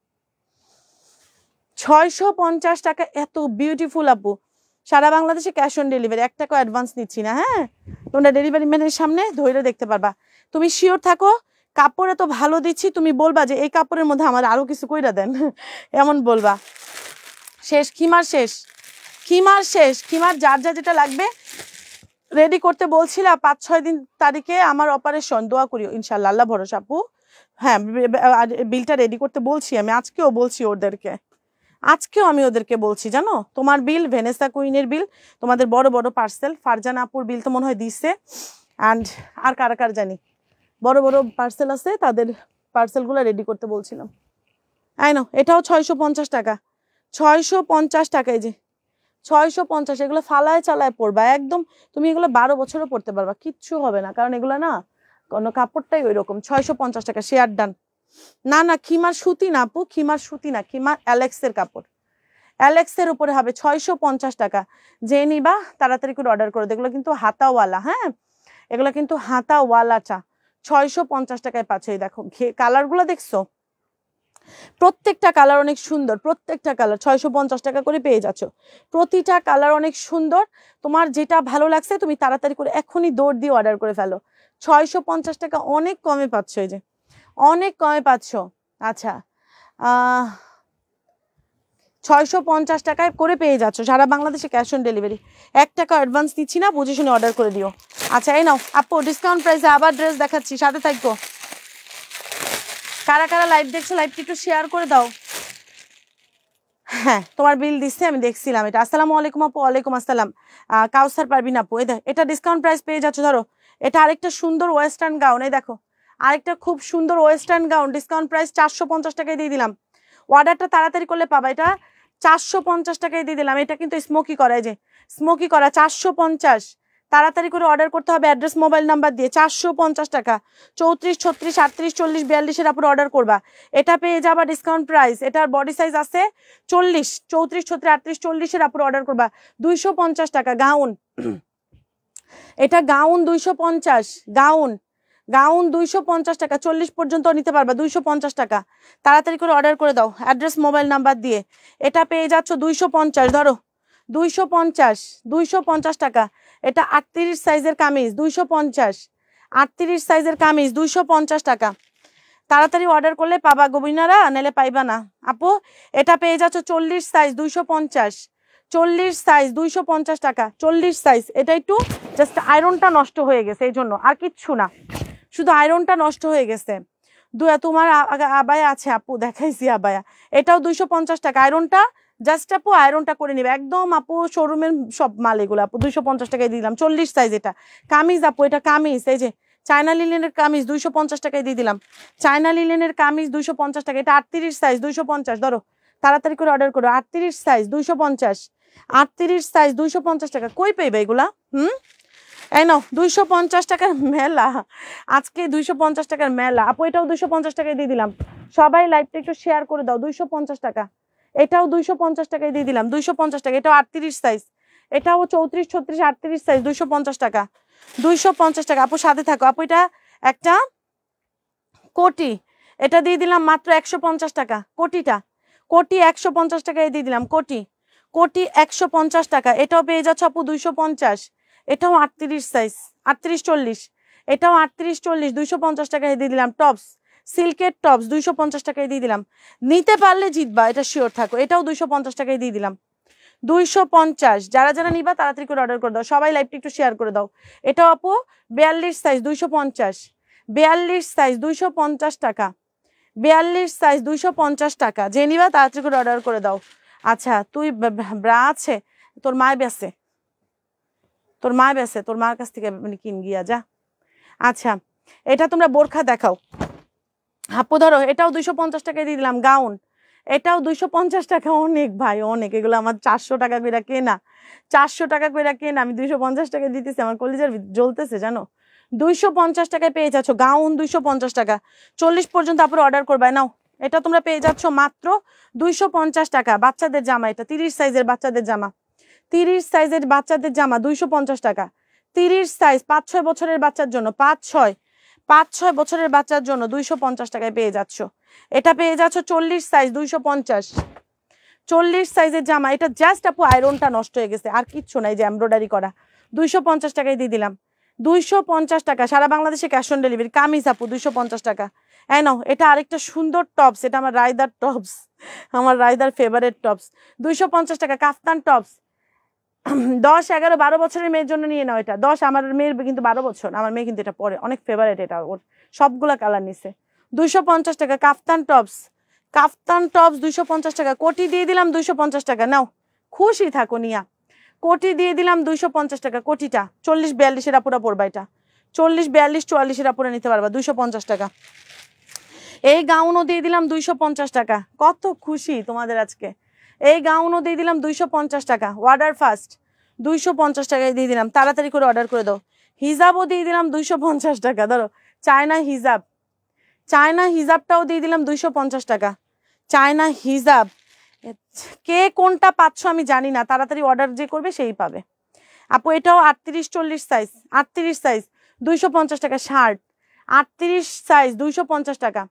650 টাকা, এত বিউটিফুল আপু। সারা বাংলাদেশে ক্যাশ অন ডেলিভারি, 1 টাকা অ্যাডভান্স নিচ্ছি না, হ্যাঁ, তোমরা ডেলিভারি ম্যানের সামনে ধরে দেখতে পারবা। তুমি শিওর থাকো, কাপড় এত ভালো দিচ্ছি, তুমি বলবা যে এই কাপড়ের মধ্যে আমার আরো কিছু কইরা দেন, এমন বলবা। শেষ খিমার, শেষ খিমার, শেষ খিমার। যার যা যেটা লাগবে রেডি করতে বলছিলাম। 5-6 দিন তারিখে আমার অপারেশন, দোয়া করিও ইনশাল্লাহ, আল্লাহ ভরসা আপু। হ্যাঁ, বিলটা রেডি করতে বলছি আমি, আজকেও বলছি ওদেরকে, আজকেও আমি ওদেরকে বলছি জানো, তোমার বিল, ভেনেসা কুইনের বিল, তোমাদের বড় বড় পার্সেল, ফারজানা আপুর বিল তো মনে হয় দিচ্ছে, অ্যান্ড আর কার কার জানি বড় বড় পার্সেল আছে, তাদের পার্সেলগুলো রেডি করতে বলছিলাম। আই নো, এটাও 650 টাকা, 650 টাকা। এই যে 650, এগুলো ফালায় চালায় পড়বা একদম। তুমি এগুলো 12 বছরও পড়তে পারবা, কিচ্ছু হবে না, কারণ এগুলো না কোনো কাপড়টাই ওই রকম। 650 টাকা, শেয়ার ডান। না না, খিমার সুতি না আপু, খিমার সুতি না, খিমার অ্যালেক্সের কাপড়, অ্যালেক্সের উপরে হবে 650 টাকা। যে নিবা তাড়াতাড়ি করে অর্ডার করে, এগুলো কিন্তু হাতাওয়ালা, হ্যাঁ, এগুলো কিন্তু হাতাওয়ালাটা 650 টাকায় পাচ্ছে। এই দেখো কালারগুলো দেখছো, প্রত্যেকটা কালার অনেক সুন্দর, প্রত্যেকটা কালার 650 টাকা করে পেয়ে যাচ্ছ। প্রতিটা কালার অনেক সুন্দর, তোমার যেটা ভালো লাগছে তুমি তাড়াতাড়ি করে এখনই দৌড় দিয়ে অর্ডার করে ফেলো। 650 টাকা অনেক কমে পাচ্ছ, এই যে অনেক কমে পাচ্ছ। আচ্ছা, 650 টাকায় করে পেয়ে যাচ্ছ সারা বাংলাদেশে ক্যাশ অন ডেলিভারি। 1 টাকা অ্যাডভান্স দিচ্ছি না, বুঝে শুনে অর্ডার করে দিও। আচ্ছা, এই নাও আপু, ডিসকাউন্ট প্রাইসে আবার ড্রেস দেখাচ্ছি, সাথে থাকবো। কারা কারা লাইভ দেখছো, লাইভটি একটু শেয়ার করে দাও। হ্যাঁ, তোমার বিল দিচ্ছে, আমি দেখছিলাম এটা। আসসালামু আলাইকুম আপু। ওয়ালাইকুম আসসালাম। কাউসার পারবিন আপু, এই দেখ, এটা ডিসকাউন্ট প্রাইস পেয়ে যাচ্ছ। ধরো, এটা আরেকটা সুন্দর ওয়েস্টার্ন গাউন, এই দেখো আরেকটা খুব সুন্দর ওয়েস্টার্ন গাউন, ডিসকাউন্ট প্রাইস 450 টাকায় দিয়ে দিলাম। অর্ডারটা তাড়াতাড়ি করলে পাবা, এটা 450 টাকায় দিয়ে দিলাম। এটা কিন্তু স্মোকি করা, এই যে স্মোকি করা, 450। তাড়াতাড়ি করে অর্ডার করতে হবে, অ্যাড্রেস মোবাইল নাম্বার দিয়ে। 450 টাকা, 34, 36, 38, 40, 42-এর উপর অর্ডার করবা, এটা পেয়ে যাবা ডিসকাউন্ট প্রাইস। এটার বডি সাইজ আছে 40, 34, 36, 38, 40-এর উপর অর্ডার করবা, 250 টাকা গাউন। এটা গাউন 250, গাউন 250 টাকা, 40 পর্যন্ত নিতে পারবা, 250 টাকা। তাড়াতাড়ি করে অর্ডার করে দাও অ্যাড্রেস মোবাইল নাম্বার দিয়ে। এটা পেয়ে যাচ্ছ 250, ধরো 250 টাকা। এটা 38 সাইজের কামিজ, 250, 38 সাইজের কামিজ 250 টাকা। তাড়াতাড়ি অর্ডার করলে পাবা গোবিনারা, নাহলে পাইবা না আপু। এটা পেয়ে যাচ্ছ 40 সাইজ, 250, 40 সাইজ 250 টাকা, 40 সাইজ। এটা একটু জাস্ট আয়রনটা নষ্ট হয়ে গেছে, এই জন্য, আর কিচ্ছু না, শুধু আয়রনটা নষ্ট হয়ে গেছে। তোমার আবায়া আছে আপু, দেখাইছি আবায়া, এটাও 250 টাকা। আয়রনটা জাস্ট আপু আয়রনটা করে নিবে একদম আপু, শোরুমের সব মাল এগুলো আপু 250 টাকায় দিয়ে দিলাম। 40 সাইজ এটা কামিজ আপু, এটা কামিজ, এই যে চায়না লিলেনের কামিজ 250 টাকায় দিয়ে দিলাম। চায়না লিলেনের কামিজ 250 টাকা। এটা 38 সাইজ 250, ধরো তাড়াতাড়ি করে অর্ডার করো। 38 সাইজ 250, 38 সাইজ 250 টাকা। কই পাইবে এগুলা? এই নাও 250 টাকার মেলা, আজকে 250 টাকার মেলা আপু। এটাও 250 টাকায় দিয়ে দিলাম। সবাই লাইভটা একটু শেয়ার করে দাও। 250 টাকা, এটাও 250 টাকায় দিয়ে দিলাম। 250 টাকা, এটাও 38 সাইজ, এটাও 34, 36, 38 সাইজ, 250 টাকা, 250 টাকা আপু। সাথে থাকো আপু। এটা একটা কোটি, এটা দিয়ে দিলাম মাত্র 150 টাকা। কোটিটা, কোটি 150 টাকায় দিয়ে দিলাম। কোটি, কোটি 150 টাকা। এটাও পেয়ে যাচ্ছ আপু 250, এটাও 38 সাইজ, 38, 40, এটাও 38, 40, 250 টাকায় দিয়ে দিলাম। টপস, সিল্কের টপস 250 টাকায় দিয়ে দিলাম। নিতে পারলে জিতবা, এটা শিওর থাকো। এটাও 250 টাকায় দিয়ে দিলাম, 250। যারা যারা নিবা তাড়াতাড়ি করে অর্ডার করে দাও। সবাই লাইভটা একটু শেয়ার করে দাও। এটাও আপু 42 সাইজ 250, 42 সাইজ 250 টাকা, 42 সাইজ 250 টাকা। যে নিবা তাড়াতাড়ি করে অর্ডার করে দাও। আচ্ছা, তুই ব্রা আছে তোর মায় বেছে, তোর মা বেছে, তোর মার কাছ থেকে কিন গিয়া যা। আচ্ছা, এটা তোমরা বোরখা দেখাও, আপু ধরো এটাও 250 টাকায় দিয়ে দিলাম গাউন, এটাও 250 টাকা, অনেক ভাই অনেক, এগুলো আমার 400 টাকা করে কেনা, 400 টাকা করে কেনা, আমি 250 টাকা দিতেছি, আমার কলিজার জ্বলতেছে জানো। 250 টাকায় পেয়ে যাচ্ছ গাউন, 250 টাকা, 40 পর্যন্ত আপনার অর্ডার করবে নাও। এটা তোমরা পেয়ে যাচ্ছ মাত্র 250 টাকা। বাচ্চাদের জামা, এটা 30 সাইজের বাচ্চাদের জামা, 30 সাইজের বাচ্চাদের জামা 250 টাকা, 30 সাইজ 5-6 বছরের বাচ্চার জন্য, 5-6 বছরের বাচ্চার জন্য 250 টাকায় পেয়ে যাচ্ছ। এটা পেয়ে যাচ্ছ 40 সাইজ 250, 40 সাইজের জামা, এটা জাস্ট আপু আয়রনটা নষ্ট হয়ে গেছে, আর কিচ্ছু নাই, যে এমব্রয়ডারি করা, 250 টাকায় দিয়ে দিলাম, 250 টাকা, সারা বাংলাদেশে ক্যাশ অন ডেলিভারি। কামিজ আপু 250 টাকা। এই নাও, এটা আরেকটা সুন্দর টপস, এটা আমার রায়দার টপস, আমার রায়দার ফেভারিট টপস, 250 টাকা। কাফতান টপস 10, 11, 12 বছরের মেয়ের জন্য নিয়ে নাও এটা, 10, আমার মেয়ের কিন্তু 12 বছর, আমার মেয়ে কিন্তু এটা পরে, অনেক ফেভারিট এটা, ওর সবগুলা কালার নিছে। 250 টাকা কাফতান টপস, কাফতান টপস 250 টাকা। কোটি দিয়ে দিলাম 250 টাকা, নাও খুশি থাকো নিয়া। কোটি দিয়ে দিলাম 250 টাকা, কোটিটা 40-42 এর আপুরা পড়বা, এটা 40-42-44 এর আপুরা নিতে পারবা, 250 টাকা। এই গাউনও দিয়ে দিলাম 250 টাকা, কত খুশি তোমাদের আজকে। এই গাউনও দিয়ে দিলাম 250 টাকা, অর্ডার ফার্স্ট, 250 টাকায় দিয়ে দিলাম, তাড়াতাড়ি করে অর্ডার করে দাও। হিজাবও দিয়ে দিলাম 250 টাকা, ধরো চায়না হিজাব, চায়না হিজাবটাও দিয়ে দিলাম 250 টাকা, চায়না হিজাব। কে কোনটা পাচ্ছ আমি জানি না, তাড়াতাড়ি অর্ডার যে করবে সেই পাবে। আপু এটাও 38-40 সাইজ, 38 সাইজ 250 টাকা। শার্ট 38 সাইজ 250 টাকা,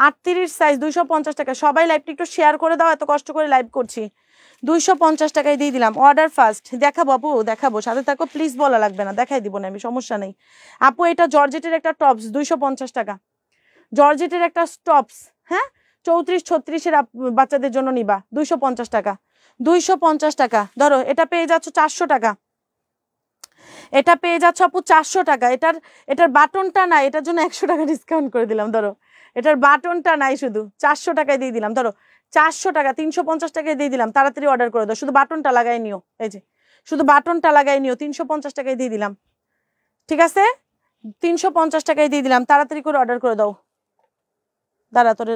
38 সাইজ 250 টাকা। সবাই লাইভটা একটু শেয়ার করে দাও, এত কষ্ট করে লাইভ করছি। 250 টাকায় দিয়ে দিলাম, অর্ডার ফার্স্ট। দেখাবো আপু, দেখাবো, সাথে থাকো প্লিজ, বলা লাগবে না, দেখাই দিব না আমি, সমস্যা নেই। আপু এটা জর্জেটের একটা টপস 250 টাকা, জর্জেটের একটা টপস, হ্যাঁ 34-36 এর বাচ্চাদের জন্য নিবা, 250 টাকা, 250 টাকা। ধরো এটা পেয়ে যাচ্ছ 400 টাকা, এটা পেয়ে যাচ্ছ আপু 400 টাকা। এটার বাটনটা নাই, এটার জন্য 100 টাকা ডিসকাউন্ট করে দিলাম। ধরো এটার বাটনটা নাই, শুধু 400 টাকায় দিয়ে দিলাম। ধরো 400 টাকা, 350 টাকায় দিয়ে দিলাম, তাড়াতাড়ি অর্ডার করে দাও, শুধু বাটনটা লাগাই নিও, এই যে শুধু বাটনটা লাগাই নিও, 350 টাকায় দিয়ে দিলাম, ঠিক আছে 350 টাকায় দিয়ে দিলাম, তাড়াতাড়ি করে অর্ডার করে দাও। দাঁড়া তোরে,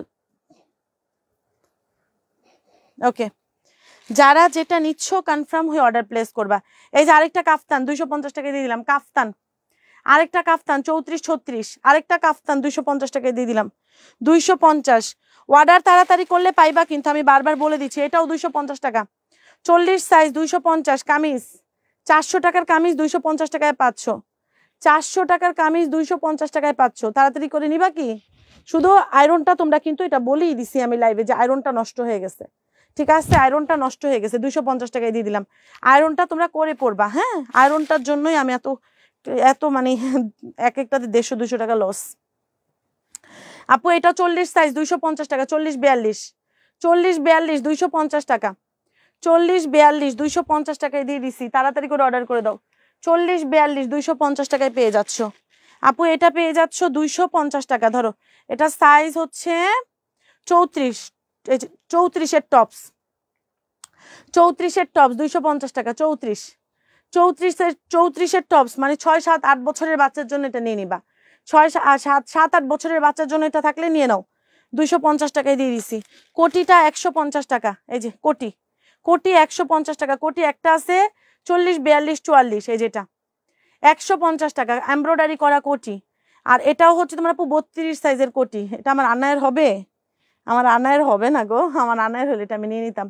ওকে, যারা যেটা নিচ্ছ কনফার্ম হয়ে অর্ডার প্লেস করবা। এই যে আরেকটা কাফতান 250 টাকায় দিয়ে দিলাম, কাফতান, আরেকটা কাফতান 34-36, আরেকটা কাফতান 250 টাকায় দিয়ে দিলাম, 250। অর্ডার তাড়াতাড়ি করলে পাইবা, কিন্তু আমি বারবার বলে দিচ্ছি, এটাও 250 টাকা, 40 সাইজ 250। কামিজ 400 টাকার কামিজ 250 টাকায় পাচ্ছ, 400 টাকার কামিজ 250 টাকায় পাচ্ছ, তাড়াতাড়ি করে নিবা কি। শুধু আয়রনটা তোমরা কিন্তু, এটা বলেই দিছি আমি লাইভে, যে আয়রনটা নষ্ট হয়ে গেছে, ঠিক আছে, আয়রনটা নষ্ট হয়ে গেছে, 250 টাকায় দিয়ে দিলাম। আয়রনটা তোমরা করে পড়বা, হ্যাঁ আয়রনটার জন্যই আমি এত মানে এক একটাতে 150-200 টাকা লস। আপু এটা 40 সাইজ 250 টাকা, 40-42, 40-42 250 টাকা, 40-42 250 টাকায় দিয়ে দিছি, তাড়াতাড়ি করে অর্ডার করে দাও। 40-42 250 টাকায় পেয়ে যাচ্ছ আপু, এটা পেয়ে যাচ্ছ 250 টাকা। ধরো এটা সাইজ হচ্ছে 34, 34-এর টপস, 34-এর টপস 250 টাকা, 34-এর টপস, মানে 6-7-8 বছরের বাচ্চার জন্য এটা নিয়ে নিবা, 6-7-8 বছরের বাচ্চার জন্য এটা থাকলে নিয়ে নাও, 250 টাকায় দিয়ে দিছি। কোটিটা 150 টাকা, এই যে কোটি, কোটি 150 টাকা, কোটি একটা আছে 40-42-44, এই যেটা 150 টাকা, এমব্রয়ডারি করা কোটি। আর এটাও হচ্ছে তোমার আপু 32 সাইজের কোটি, এটা আমার আনায়ের হবে, আমার আনায়ের হবে না গো, আমার আনায়ের হলে এটা আমি নিয়ে নিতাম।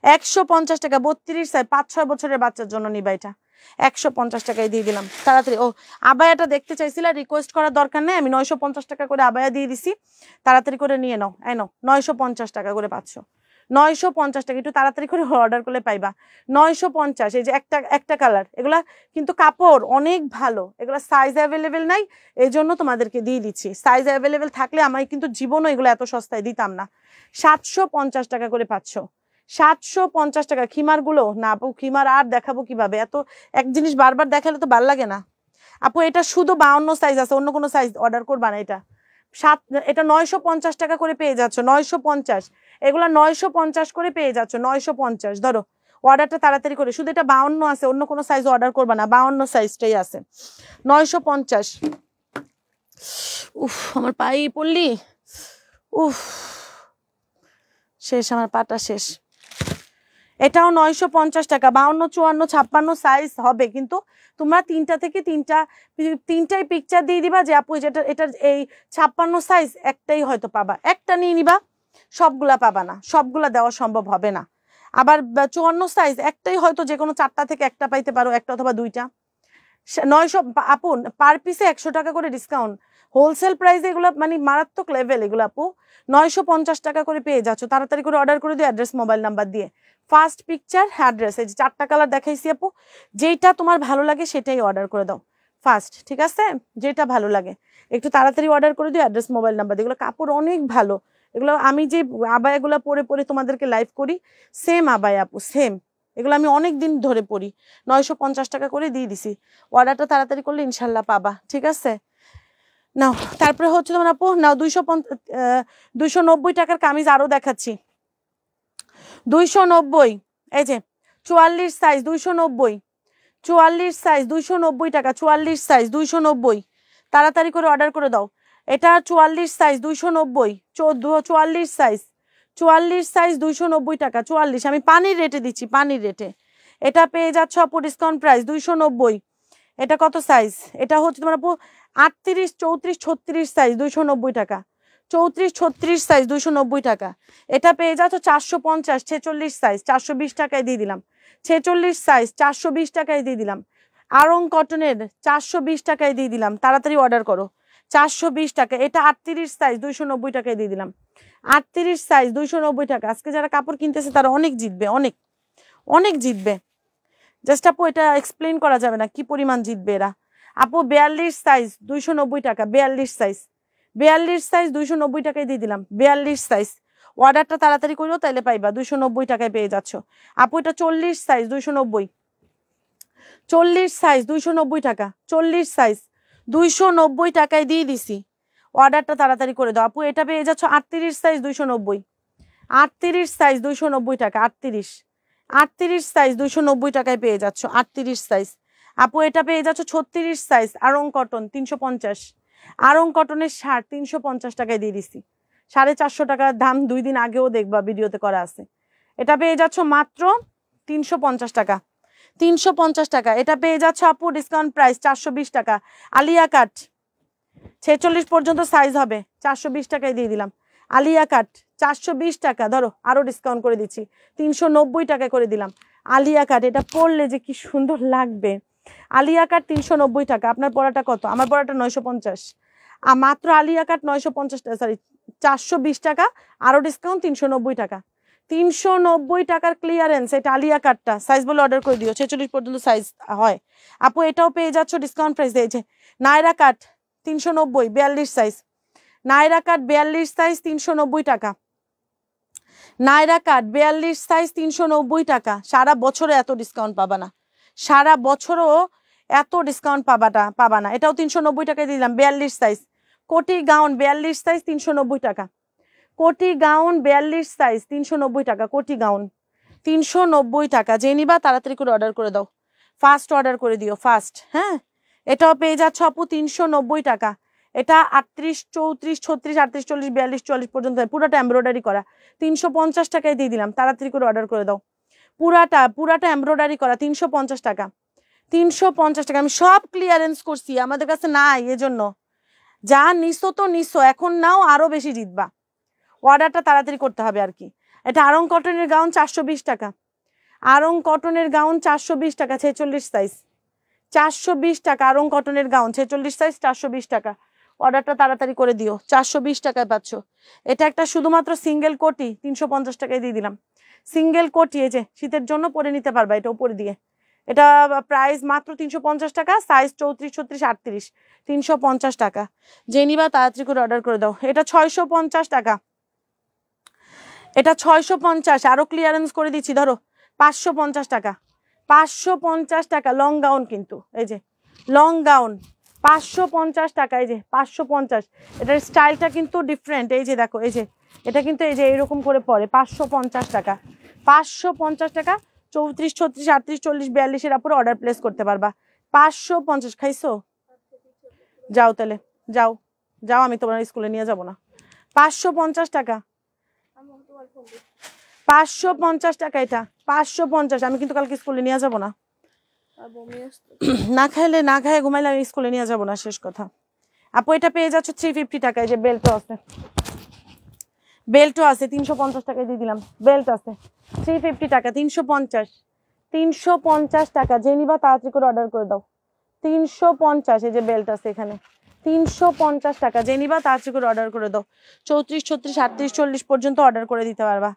150 টাকা, 32 সাইজ, 5-6 বছরের বাচ্চার জন্য নিবা, এটা 150 টাকায় দিয়ে দিলাম, তাড়াতাড়ি। ও আবায়াটা দেখতে চাইছিলা, রিকোয়েস্ট করার দরকার নেই, আমি 950 টাকা করে আবায়া দিয়ে দিছি, তাড়াতাড়ি করে নিয়ে নাও। এই নাও 950 টাকা করে পাচ্ছ, 950 টাকা, একটু তাড়াতাড়ি করে অর্ডার করলে পাইবা 950। এই যে একটা কালার, এগুলা কিন্তু কাপড় অনেক ভালো, এগুলা সাইজ অ্যাভেলেবেল নাই, এই জন্য তোমাদেরকে দিয়ে দিচ্ছি, সাইজ অ্যাভেলেবেল থাকলে আমি কিন্তু জীবনও এগুলো এত সস্তায় দিতাম না। 750 টাকা করে পাচ্ছ, 750 টাকা। খিমার গুলো না আপু, খিমার আর দেখাবো কিভাবে, এত এক জিনিস বারবার দেখালে তো ভাল লাগে না আপু। এটা শুধু 52 সাইজ আছে, অন্য কোনো সাইজ অর্ডার করবা না। এটা 950 টাকা করে পেয়ে যাচ্ছ, 950, এগুলা 950 করে পেয়ে যাচ্ছ, 950। ধরো অর্ডারটা তাড়াতাড়ি করে, শুধু এটা 52 আছে, অন্য কোনো সাইজ অর্ডার করবা না, 52 সাইজটাই আছে, 950। উফ আমার পায়ে পড়লি। উফ শেষ, আমার পাটা শেষ। এটাও 950 টাকা, 52, 54, 56 সাইজ হবে, কিন্তু তোমরা তিনটা থেকে তিনটাই পিকচার দিয়ে দিবা যে আপু যেটা এটার এই 56 সাইজ একটাই হয়তো পাবা, একটা নিয়ে নিবা, সবগুলা পাবা না, সবগুলা দেওয়া সম্ভব হবে না। আবার 54 সাইজ একটাই হয়তো যে কোনো 4টা থেকে একটা পাইতে পারো, একটা অথবা 2টা। 900 আপু পার পিসে 100 টাকা করে ডিসকাউন্ট, হোলসেল প্রাইসে এগুলো মানে মারাত্মক লেভেল এগুলো আপু। 950 টাকা করে পেয়ে যাচ্ছ, তাড়াতাড়ি করে অর্ডার করে দিও অ্যাড্রেস মোবাইল নাম্বার দিয়ে। ফার্স্ট পিকচার অ্যাড্রেস, এই যে 4টা কালার দেখাইছি আপু, যেটা তোমার ভালো লাগে সেটাই অর্ডার করে দাও ফার্স্ট, ঠিক আছে? যেটা ভালো লাগে একটু তাড়াতাড়ি অর্ডার করে দিও অ্যাড্রেস মোবাইল নাম্বার দিয়ে। এগুলো কাপড় অনেক ভালো, এগুলো আমি যে আবায়াগুলো পরে পরে তোমাদেরকে লাইভ করি সেম আবায়া আপু, সেম এগুলো আমি অনেক দিন ধরে পরি। 950 টাকা করে দিয়ে দিছি, অর্ডারটা তাড়াতাড়ি করলে ইনশাল্লাহ পাবা, ঠিক আছে? নাও তারপরে হচ্ছে তোমার আপু নাও 290 টাকার কামিজ আরো দেখাচ্ছি, 290, এই যে 44 সাইজ 290, 44 সাইজ 290 টাকা, 44 সাইজ 290, তাড়াতাড়ি করে অর্ডার করে দাও। এটা 44 সাইজ 290, 44 সাইজ, 44 সাইজ 290 টাকা, 44 আমি পানির রেটে দিচ্ছি, পানির রেটে। এটা পেয়ে যাচ্ছ আপু ডিসকাউন্ট প্রাইস 290। এটা কত সাইজ? এটা হচ্ছে তোমার আপু 38, 34, 36 সাইজ 290 টাকা, 34, 36 সাইজ 290 টাকা। এটা পেয়ে যাচ্ছ 450, 46 সাইজ 420 টাকায় দিয়ে দিলাম, 46 সাইজ 420 টাকায় দিয়ে দিলাম। আরং কটনের 420 টাকায় দিয়ে দিলাম, তাড়াতাড়ি অর্ডার করো, 420 টাকা। এটা 38 সাইজ 290 টাকায় দিয়ে দিলাম, 38 সাইজ 290 টাকা। আজকে যারা কাপড় কিনতেছে তারা অনেক জিতবে, অনেক অনেক জিতবে। জাস্ট আপু এটা এক্সপ্লেন করা যাবে না কি পরিমাণ জিতবে এরা। আপু 42 সাইজ 290 টাকা, 42 সাইজ, 42 সাইজ 290 টাকায় দিয়ে দিলাম, 42 সাইজ। অর্ডারটা তাড়াতাড়ি করো তাইলে পাইবা, 290 টাকায় পেয়ে যাচ্ছ। আপু এটা 40 সাইজ 290, 40 সাইজ 290 টাকা, 40 সাইজ 290 টাকায় দিয়ে দিছি, অর্ডারটা তাড়াতাড়ি করে দাও। আপু এটা পেয়ে যাচ্ছ 38 সাইজ 290, 38 সাইজ 290 টাকা, 38, 38 সাইজ 290 টাকায় পেয়ে যাচ্ছ, 38 সাইজ। আপু এটা পেয়ে যাচ্ছ 36 সাইজ আরং কটন 350, আরং কটনের শার্ট 350 টাকায় দিয়ে দিছি, 450 টাকার দাম 2 দিন আগেও দেখবা ভিডিওতে করা আছে। এটা পেয়ে যাচ্ছ মাত্র 350 টাকা, 350 টাকা। এটা পেয়ে যাচ্ছ আপু ডিসকাউন্ট প্রাইস 420 টাকা, আলিয়া কাট 46 পর্যন্ত সাইজ হবে, 420 টাকায় দিয়ে দিলাম। আলিয়া কাট 420 টাকা, ধরো আরো ডিসকাউন্ট করে দিচ্ছি, 390 টাকা করে দিলাম। আলিয়া কাট এটা পরলে যে কি সুন্দর লাগবে, আলিয়া কাট 390 টাকা। আপনার পড়াটা কত? আমার পড়াটা 950, মাত্র আলিয়া কাট 950 টাকা, সরি 420 টাকা, আরো ডিসকাউন্ট 390 টাকা, 390 টাকার ক্লিয়ারেন্স। এটা আলিয়া কাটটা সাইজ বলে অর্ডার করে দিও, 46 পর্যন্ত সাইজ হয়। আপু এটাও পেয়ে যাচ্ছ ডিসকাউন্ট প্রাইস, এই যে নায়রা কাট 390, 42 সাইজ, নায়রা কাট 42 সাইজ 390 টাকা, নায়রা কাট 42 সাইজ 390 টাকা। সারা বছরে এত ডিসকাউন্ট পাবা না, সারা বছরও এত ডিসকাউন্ট পাবা না। এটাও 390 টাকায় দিলাম, 42 সাইজ। কোটি গাউন 42 সাইজ 390 টাকা, কোটি গাউন 42 সাইজ 390 টাকা, কোটি গাউন 390 টাকা। যে নিবা তাড়াতাড়ি করে অর্ডার করে দাও, ফাস্ট অর্ডার করে দিও, ফাস্ট। হ্যাঁ এটাও পেয়ে যাচ্ছ আপু 390 টাকা। এটা 38, 34, 36, 38, 40, 42, 44 পর্যন্ত পুরোটা এমব্রয়ডারি করা, 350 টাকায় দিয়ে দিলাম, তাড়াতাড়ি করে অর্ডার করে দাও। পুরাটা এমব্রয়ডারি করা, 350 টাকা, 350 টাকা। আমি সব ক্লিয়ারেন্স করছি, আমাদের কাছে নাই, এজন্য যা নিছো তো নিছো, এখন নাও আরো বেশি জিতবা, অর্ডারটা তাড়াতাড়ি করতে হবে আর কি। এটা আরং কটনের গাউন 420 টাকা, আরং কটনের গাউন 420 টাকা, 46 সাইজ, 420 টাকা আরং কটনের গাউন 46 সাইজ, 420 টাকা। অর্ডারটা তাড়াতাড়ি করে দিও, 420 টাকায় পাচ্ছ। এটা একটা শুধুমাত্র সিঙ্গেল কোটি 350 টাকায় দিয়ে দিলাম, সিঙ্গেল কোটি, এই যে শীতের জন্য পরে নিতে পারবা এটা উপরে দিয়ে। এটা প্রাইস মাত্র 350 টাকা, সাইজ 34, 36, 38, 350 টাকা। যে নিবা তাড়াতাড়ি করে অর্ডার করে দাও। এটা 650 টাকা, এটা 650, আরো ক্লিয়ারেন্স করে দিচ্ছি, ধরো 550 টাকা, 550 টাকা লং গাউন, কিন্তু এই যে লং গাউন 550 টাকা, এই যে 550। এটার স্টাইলটা কিন্তু ডিফারেন্ট, এই যে দেখো, এই যে এটা কিন্তু এই যে এরকম করে পরে, 550 টাকা, 550 টাকা। 34, 36, 38, 40, 42 এর উপরে অর্ডার প্লেস করতে পারবা। 550 খাইছো? যাও তাহলে, যাও, আমি তোমার স্কুলে নিয়ে যাবো না, 550 টাকা, 550 টাকা এটা, 550। আমি কিন্তু কালকে স্কুলে নিয়ে যাবো না, না খাইয়ে ঘুমাইলে আমি স্কুলে নিয়ে যাবো না, শেষ কথা। আপু এটা পেয়ে যাচ্ছ 350 টাকায়, যে বেল্টও আছে, বেল্টও আছে 350 টাকায় দিয়ে দিলাম, বেল্ট আছে 350 টাকা, 350, 350 টাকা। যে নিবা তাড়াতাড়ি করে অর্ডার করে দাও, 350। এই যে বেল্ট আছে এখানে 350 টাকা, যে নিবা তাড়াতাড়ি করে অর্ডার করে দাও। 34, 36, 38, 40 পর্যন্ত অর্ডার করে দিতে পারবা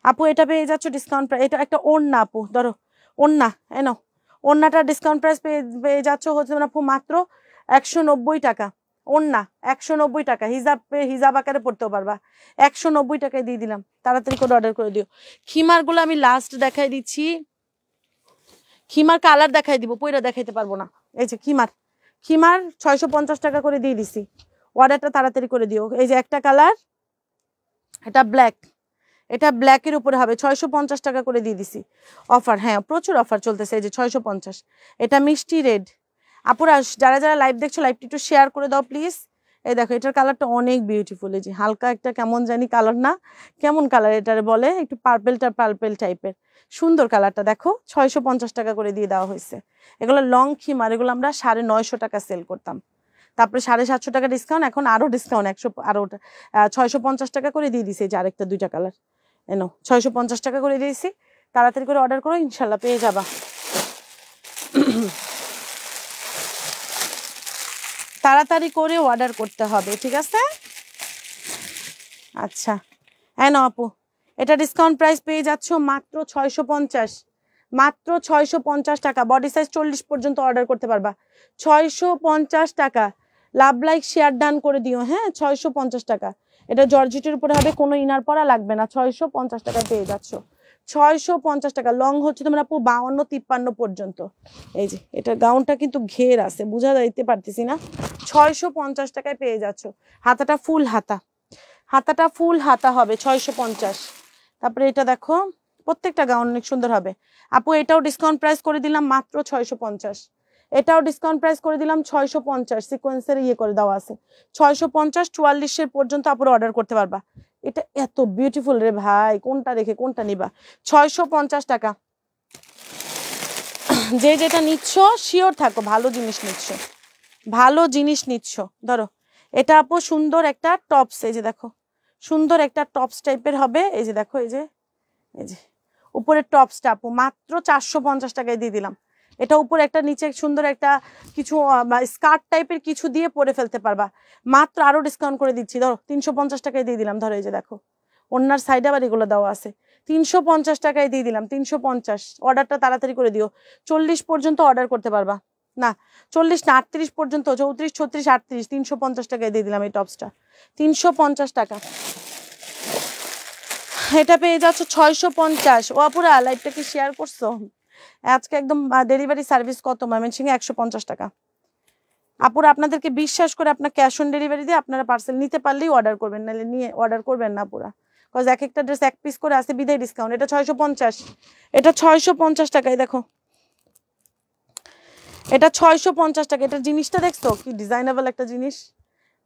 আপু। এটা পেয়ে যাচ্ছ ডিসকাউন্ট প্রাইস, এটা একটা ওড়না আপু, ধরো ওড়না এনো, ওড়নাটা ডিসকাউন্ট প্রাইস পেয়ে যাচ্ছ হচ্ছে আপু মাত্র 190 টাকা। ওড়না 190 টাকা, হিজাব আকারে পড়তেও পারবা, 190 টাকায় দিয়ে দিলাম, তাড়াতাড়ি করে অর্ডার করে দিও। খিমারগুলো আমি লাস্ট দেখাই দিচ্ছি, খিমার কালার দেখাই দিব, পয়রা দেখাইতে পারবো না। এই যে খিমার 650 টাকা করে দিয়ে দিছি, অর্ডারটা তাড়াতাড়ি করে দিও। এই যে একটা কালার, এটা ব্ল্যাক, এটা ব্ল্যাকের উপরে হবে, 650 টাকা করে দিয়ে দিছি, অফার, হ্যাঁ প্রচুর অফার চলতেছে। এই যে 650, এটা মিষ্টি রেড। আপুরা যারা যারা লাইভ দেখছো লাইভটি একটু শেয়ার করে দাও প্লিজ। এই দেখো এটার কালারটা অনেক বিউটিফুল, এই যে হালকা একটা কেমন জানি কালার, না কেমন কালার এটারে বলে, একটু পার্পেল টাইপের, সুন্দর কালারটা দেখো। 650 টাকা করে দিয়ে দেওয়া হয়েছে। এগুলো লং খিমার, এগুলো আমরা 950 টাকা সেল করতাম, তারপরে 750 টাকা ডিসকাউন্ট, এখন আরো ডিসকাউন্ট 650 টাকা করে দিয়ে দিছে। যে আরেকটা দুইটা কালার এনো 650 টাকা করে দিয়েছি, তাড়াতাড়ি করে অর্ডার করো, ইনশাল্লাহ পেয়ে যাবা। তাড়াতাড়ি করে অর্ডার করতে হবে, ঠিক আছে? আচ্ছা হ্যাঁ না আপু, এটা ডিসকাউন্ট প্রাইস পেয়ে যাচ্ছ মাত্র 650, মাত্র 650 টাকা। বডি সাইজ 40 পর্যন্ত অর্ডার করতে পারবা, 650 টাকা। লাভ লাইক শেয়ার ডান করে দিও, হ্যাঁ 650 টাকা। এটা জর্জেটের উপরে হবে, কোনো ইনার পরা লাগবে না, 650 টাকা পেয়ে যাচ্ছ, 650 টাকা। লং হচ্ছে তোমরা আপু 52, 53 পর্যন্ত। এই যে এটা গাউনটা কিন্তু ঘের আছে, বুঝা যাইতে পারতেছি না, 650 টাকায় পেয়ে যাচ্ছ। হাতাটা ফুল হাতা, হাতাটা ফুল হাতা হবে 650। তারপরে এটা দেখো, প্রত্যেকটা গাউন অনেক সুন্দর হবে আপু। এটাও ডিসকাউন্ট প্রাইস করে দিলাম মাত্র 650, এটাও ডিসকাউন্ট প্রাইস করে দিলাম 650, সিকোয়েন্সের ইয়ে করে দেওয়া আছে 650, 44 পর্যন্ত আপুরা অর্ডার করতে পারবা। এটা এত বিউটিফুল রে ভাই, কোনটা রেখে কোনটা নিবা, 650 টাকা। যে যেটা নিচ্ছ শিওর থাকো ভালো জিনিস নিচ্ছ, ভালো জিনিস নিচ্ছ। ধরো এটা আপু সুন্দর একটা টপস, এই যে দেখো সুন্দর একটা টপস টাইপের হবে, এই যে দেখো এই যে উপরের টপসটা আপু মাত্র 450 টাকায় দিয়ে দিলাম। এটা উপরে একটা নিচে সুন্দর একটা কিছু স্কার্ট টাইপের কিছু দিয়ে পরে ফেলতে পারবা, মাত্র আরো ডিসকাউন্ট করে দিচ্ছি, ধরো 350 টাকায় দিয়ে দিলাম। ধরো এই যে দেখো ওনার সাইডে আবার এগুলো দেওয়া আছে, 350 টাকায় দিয়ে দিলাম, 350। অর্ডারটা তাড়াতাড়ি করে দিও, 40 পর্যন্ত অর্ডার করতে পারবা, না 40 না 38 পর্যন্ত, 34, 36, 38, 350 টাকায় দিয়ে দিলাম এই টপসটা, 350 টাকা। এটা পেয়ে যাচ্ছ 650। ও আপুরা লাইভটা কি শেয়ার করছো? আজকে একদম ডেলিভারি সার্ভিস কত ময়মনসিংহে 150 টাকা। আপুরা আপনাদেরকে বিশ্বাস করে আপনার ক্যাশ অন ডেলিভারি দিয়ে আপনারা পার্সেল নিতে পারলেই অর্ডার করবেন, নাহলে নিয়ে অর্ডার করবেন না পুরা, কজ এক একটা ড্রেস এক পিস করে আছে বিদায় ডিসকাউন্ট। এটা 650, এটা 650 টাকায় দেখো, এটা 650 টাকা। এটা জিনিসটা দেখছো কি ডিজাইনেবল একটা জিনিস,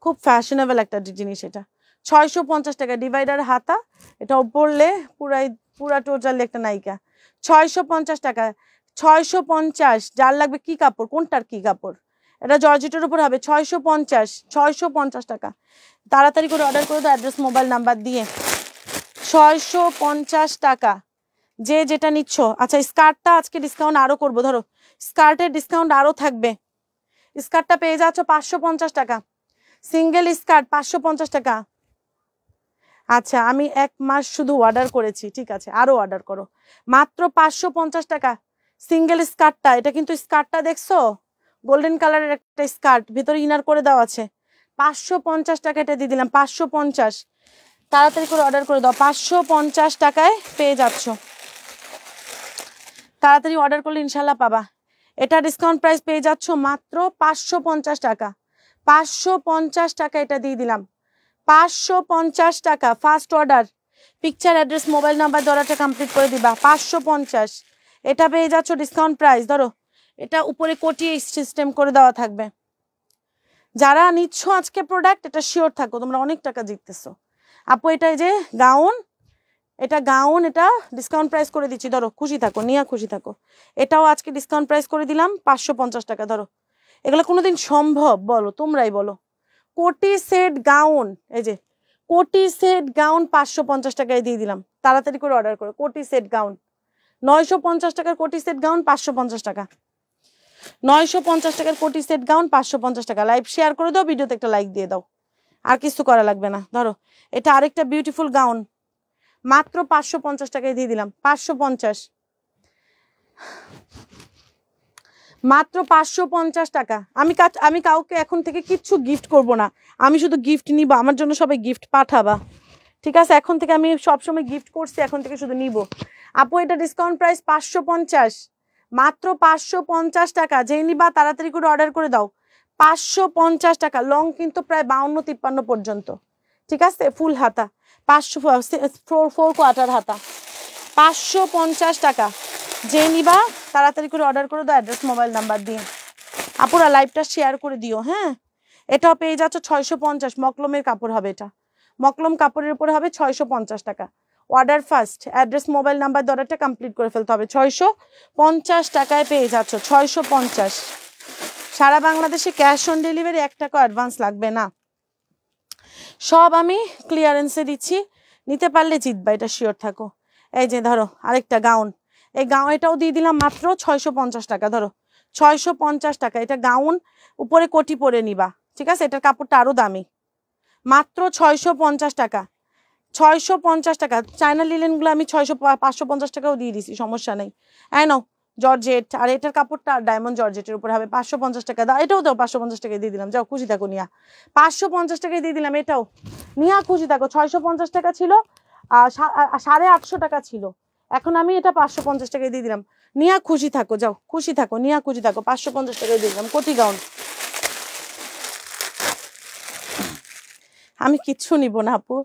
খুব ফ্যাশনেবল একটা জিনিস। এটা 650 টাকা, ডিভাইডার হাতা, এটা পরলে পুরা টোটালি একটা নায়িকা। 650 টাকা, 650। যার লাগবে কি কাপড়, কোনটার কি কাপড়, এটা জর্জেটের উপর হবে, 650, 650 টাকা। তাড়াতাড়ি করে অর্ডার করে দাও অ্যাড্রেস মোবাইল নাম্বার দিয়ে, 650 টাকা। যে যেটা নিচ্ছ। আচ্ছা স্কার্টটা আজকে ডিসকাউন্ট আরো করবো, ধরো স্কার্টের ডিসকাউন্ট আরো থাকবে। স্কার্টটা পেয়ে যাচ্ছ 550 টাকা, সিঙ্গেল স্কার্ট 550 টাকা। আচ্ছা আমি 1 মাস শুধু অর্ডার করেছি, ঠিক আছে আরো অর্ডার করো, মাত্র 550 টাকা সিঙ্গেল স্কার্টটা। এটা কিন্তু স্কার্টটা দেখছো গোল্ডেন কালারের একটা স্কার্ট, ভিতরে ইনার করে দেওয়া আছে, 550 টাকা এটা দিয়ে দিলাম, 550। তাড়াতাড়ি করে অর্ডার করে দাও, 550 টাকায় পেয়ে যাচ্ছ, তাড়াতাড়ি অর্ডার করলে ইনশাল্লাহ পাবা। এটা ডিসকাউন্ট প্রাইস পেয়ে যাচ্ছ মাত্র 550 টাকা, 550 টাকা এটা দিয়ে দিলাম, 550 টাকা। First order, picture address mobile number দ্বারাটা কমপ্লিট করে দিবা, 550। এটা পেয়ে যাচ্ছ ডিসকাউন্ট প্রাইস। ধরো এটা উপরে কোটি সিস্টেম করে দেওয়া থাকবে। যারা নিচ্ছ আজকে প্রোডাক্ট, এটা শিওর থাকো তোমরা অনেক টাকা জিততেছো, আপু এটা এই যে গাউন, এটা গাউন, এটা ডিসকাউন্ট প্রাইস করে দিচ্ছি, ধরো খুশি থাকো, নিয়ে খুশি থাকো। এটাও আজকে ডিসকাউন্ট প্রাইস করে দিলাম 550 টাকা। ধরো এগুলো কোনোদিন সম্ভব বলো, তোমরাই বলো। কোটি সেট গাউন, এই যে কোটি সেট গাউন 550 টাকায় দিয়ে দিলাম, তাড়াতাড়ি করে অর্ডার করো। কোটি সেট গাউন 950 টাকার কোটি সেট গাউন 550 টাকা, 950 টাকার কোটি সেট গাউন 550 টাকা। লাইভ শেয়ার করে দাও, ভিডিওতে একটা লাইক দিয়ে দাও, আর কিছু করা লাগবে না। ধরো এটা আরেকটা বিউটিফুল গাউন, মাত্র 550 টাকায় দিয়ে দিলাম, 550, মাত্র 550 টাকা। আমি কাউকে এখন থেকে কিচ্ছু গিফট করব না, আমি শুধু গিফট নিব, আমার জন্য সবাই গিফট পাঠাবা, ঠিক আছে? এখন থেকে আমি সবসময় গিফট করছি, এখন থেকে শুধু নিব। আপু এটা ডিসকাউন্ট প্রাইস 550, মাত্র 550 টাকা। যে নিবা তাড়াতাড়ি করে অর্ডার করে দাও, 550 টাকা। লং কিন্তু প্রায় 52-53 পর্যন্ত, ঠিক আছে? ফুল হাতা, 4 কোয়ার্টার হাতা, 550 টাকা। যে নিবা তাড়াতাড়ি করে অর্ডার করে দাও অ্যাড্রেস মোবাইল নাম্বার দিয়ে। আপুরা লাইভটা শেয়ার করে দিও, হ্যাঁ? এটাও পেয়ে যাচ্ছ 650, মকলমের কাপড় হবে, এটা মকলম কাপড়ের উপরে হবে, 650 টাকা। Order first, address mobile number অর্ডারটা কমপ্লিট করে ফেলতে হবে। 650 টাকায় পেয়ে যাচ্ছ, 650। সারা বাংলাদেশে ক্যাশ অন ডেলিভারি, 1 টাকা অ্যাডভান্স লাগবে না, সব আমি ক্লিয়ারেন্সে দিচ্ছি। নিতে পারলে জিতবা, এটা শিওর থাকো। এই যে ধরো আরেকটা গাউন, এই গাউন এটাও দিয়ে দিলাম মাত্র 650 টাকা। ধরো 650 টাকা, এটা গাউন, উপরে কোটি পরে নিবা, ঠিক আছে? এটার কাপড়টা আরো দামি, মাত্র 650 টাকা, 650 টাকা। চায়না লিলেনগুলো আমি 550 টাকাও দিয়ে দিছি, সমস্যা নেই। নাও জর্জেট, আর এটার কাপড়টা ডায়মন্ড জর্জেটের উপরে হবে, 550 টাকা দাও। এটাও দাও 550 টাকায় দিয়ে দিলাম, যাও খুশি থাকো নিয়া, 550 টাকায় দিয়ে দিলাম। এটাও নিয়া খুশি থাকো, 650 টাকা ছিল, 850 টাকা ছিল, এখন আমি এটা 550 টাকায় দিয়ে দিলাম। নিয়া খুশি থাকো, যাও খুশি থাকো, নিয়া খুশি থাকো, 550 টাকায় দিয়ে দিলাম। কোটি গাউন আমি কিচ্ছু নিব না আপু।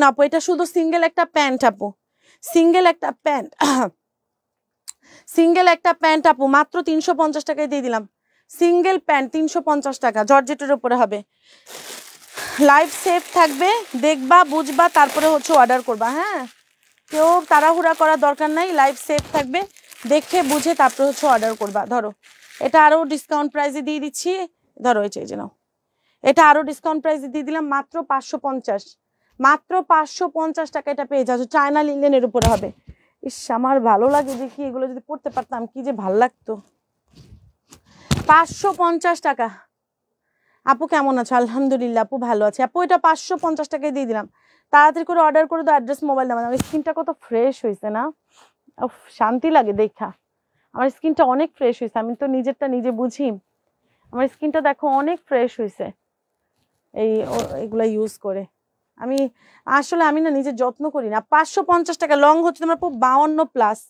না আপু, এটা শুধু সিঙ্গেল একটা প্যান্ট আপু, সিঙ্গেল একটা প্যান্ট, সিঙ্গেল একটা প্যান্ট আপু, মাত্র 350 টাকায় দিয়ে দিলাম। সিঙ্গেল প্যান্ট 350 টাকা, জর্জেটের উপরে হবে। লাইভ সেফ থাকবে, দেখবা বুঝবা, তারপরে হচ্ছে অর্ডার করবা, হ্যাঁ? কেউ তাড়াহুড়া করার দরকার নাই, লাইভ সেফ থাকবে, দেখে বুঝে তারপরে হচ্ছে অর্ডার করবা। ধরো এটা আরো ডিসকাউন্ট প্রাইসে দিয়ে দিচ্ছি, ধরো এই যে নাও, এটা আরো ডিসকাউন্ট প্রাইসে দিয়ে দিলাম, মাত্র 550, মাত্র 550 টাকা এটা পেয়ে যাচ্ছ। চায়না লিনেনের উপরে হবে। ইস, আমার ভালো লাগে যে কি এগুলো যদি পড়তে পারতাম কি যে ভাল লাগতো। 550 টাকা। আপু কেমন আছো? আলহামদুলিল্লাহ আপু ভালো আছে। আপু এটা 550 টাকায় দিয়ে দিলাম, তাড়াতাড়ি করে অর্ডার করে দাও, অ্যাড্রেস মোবাইল নাম্বার। আমার স্কিনটা কত ফ্রেশ হয়েছে না, শান্তি লাগে দেখা। আমার স্কিনটা অনেক ফ্রেশ হয়েছে, আমি তো নিজেরটা নিজে বুঝি। আমার স্কিনটা দেখো অনেক ফ্রেশ হয়েছে এগুলা ইউজ করে। আমি না নিজের যত্ন করি না। 550 টাকা। লং হচ্ছে তোমার 52+,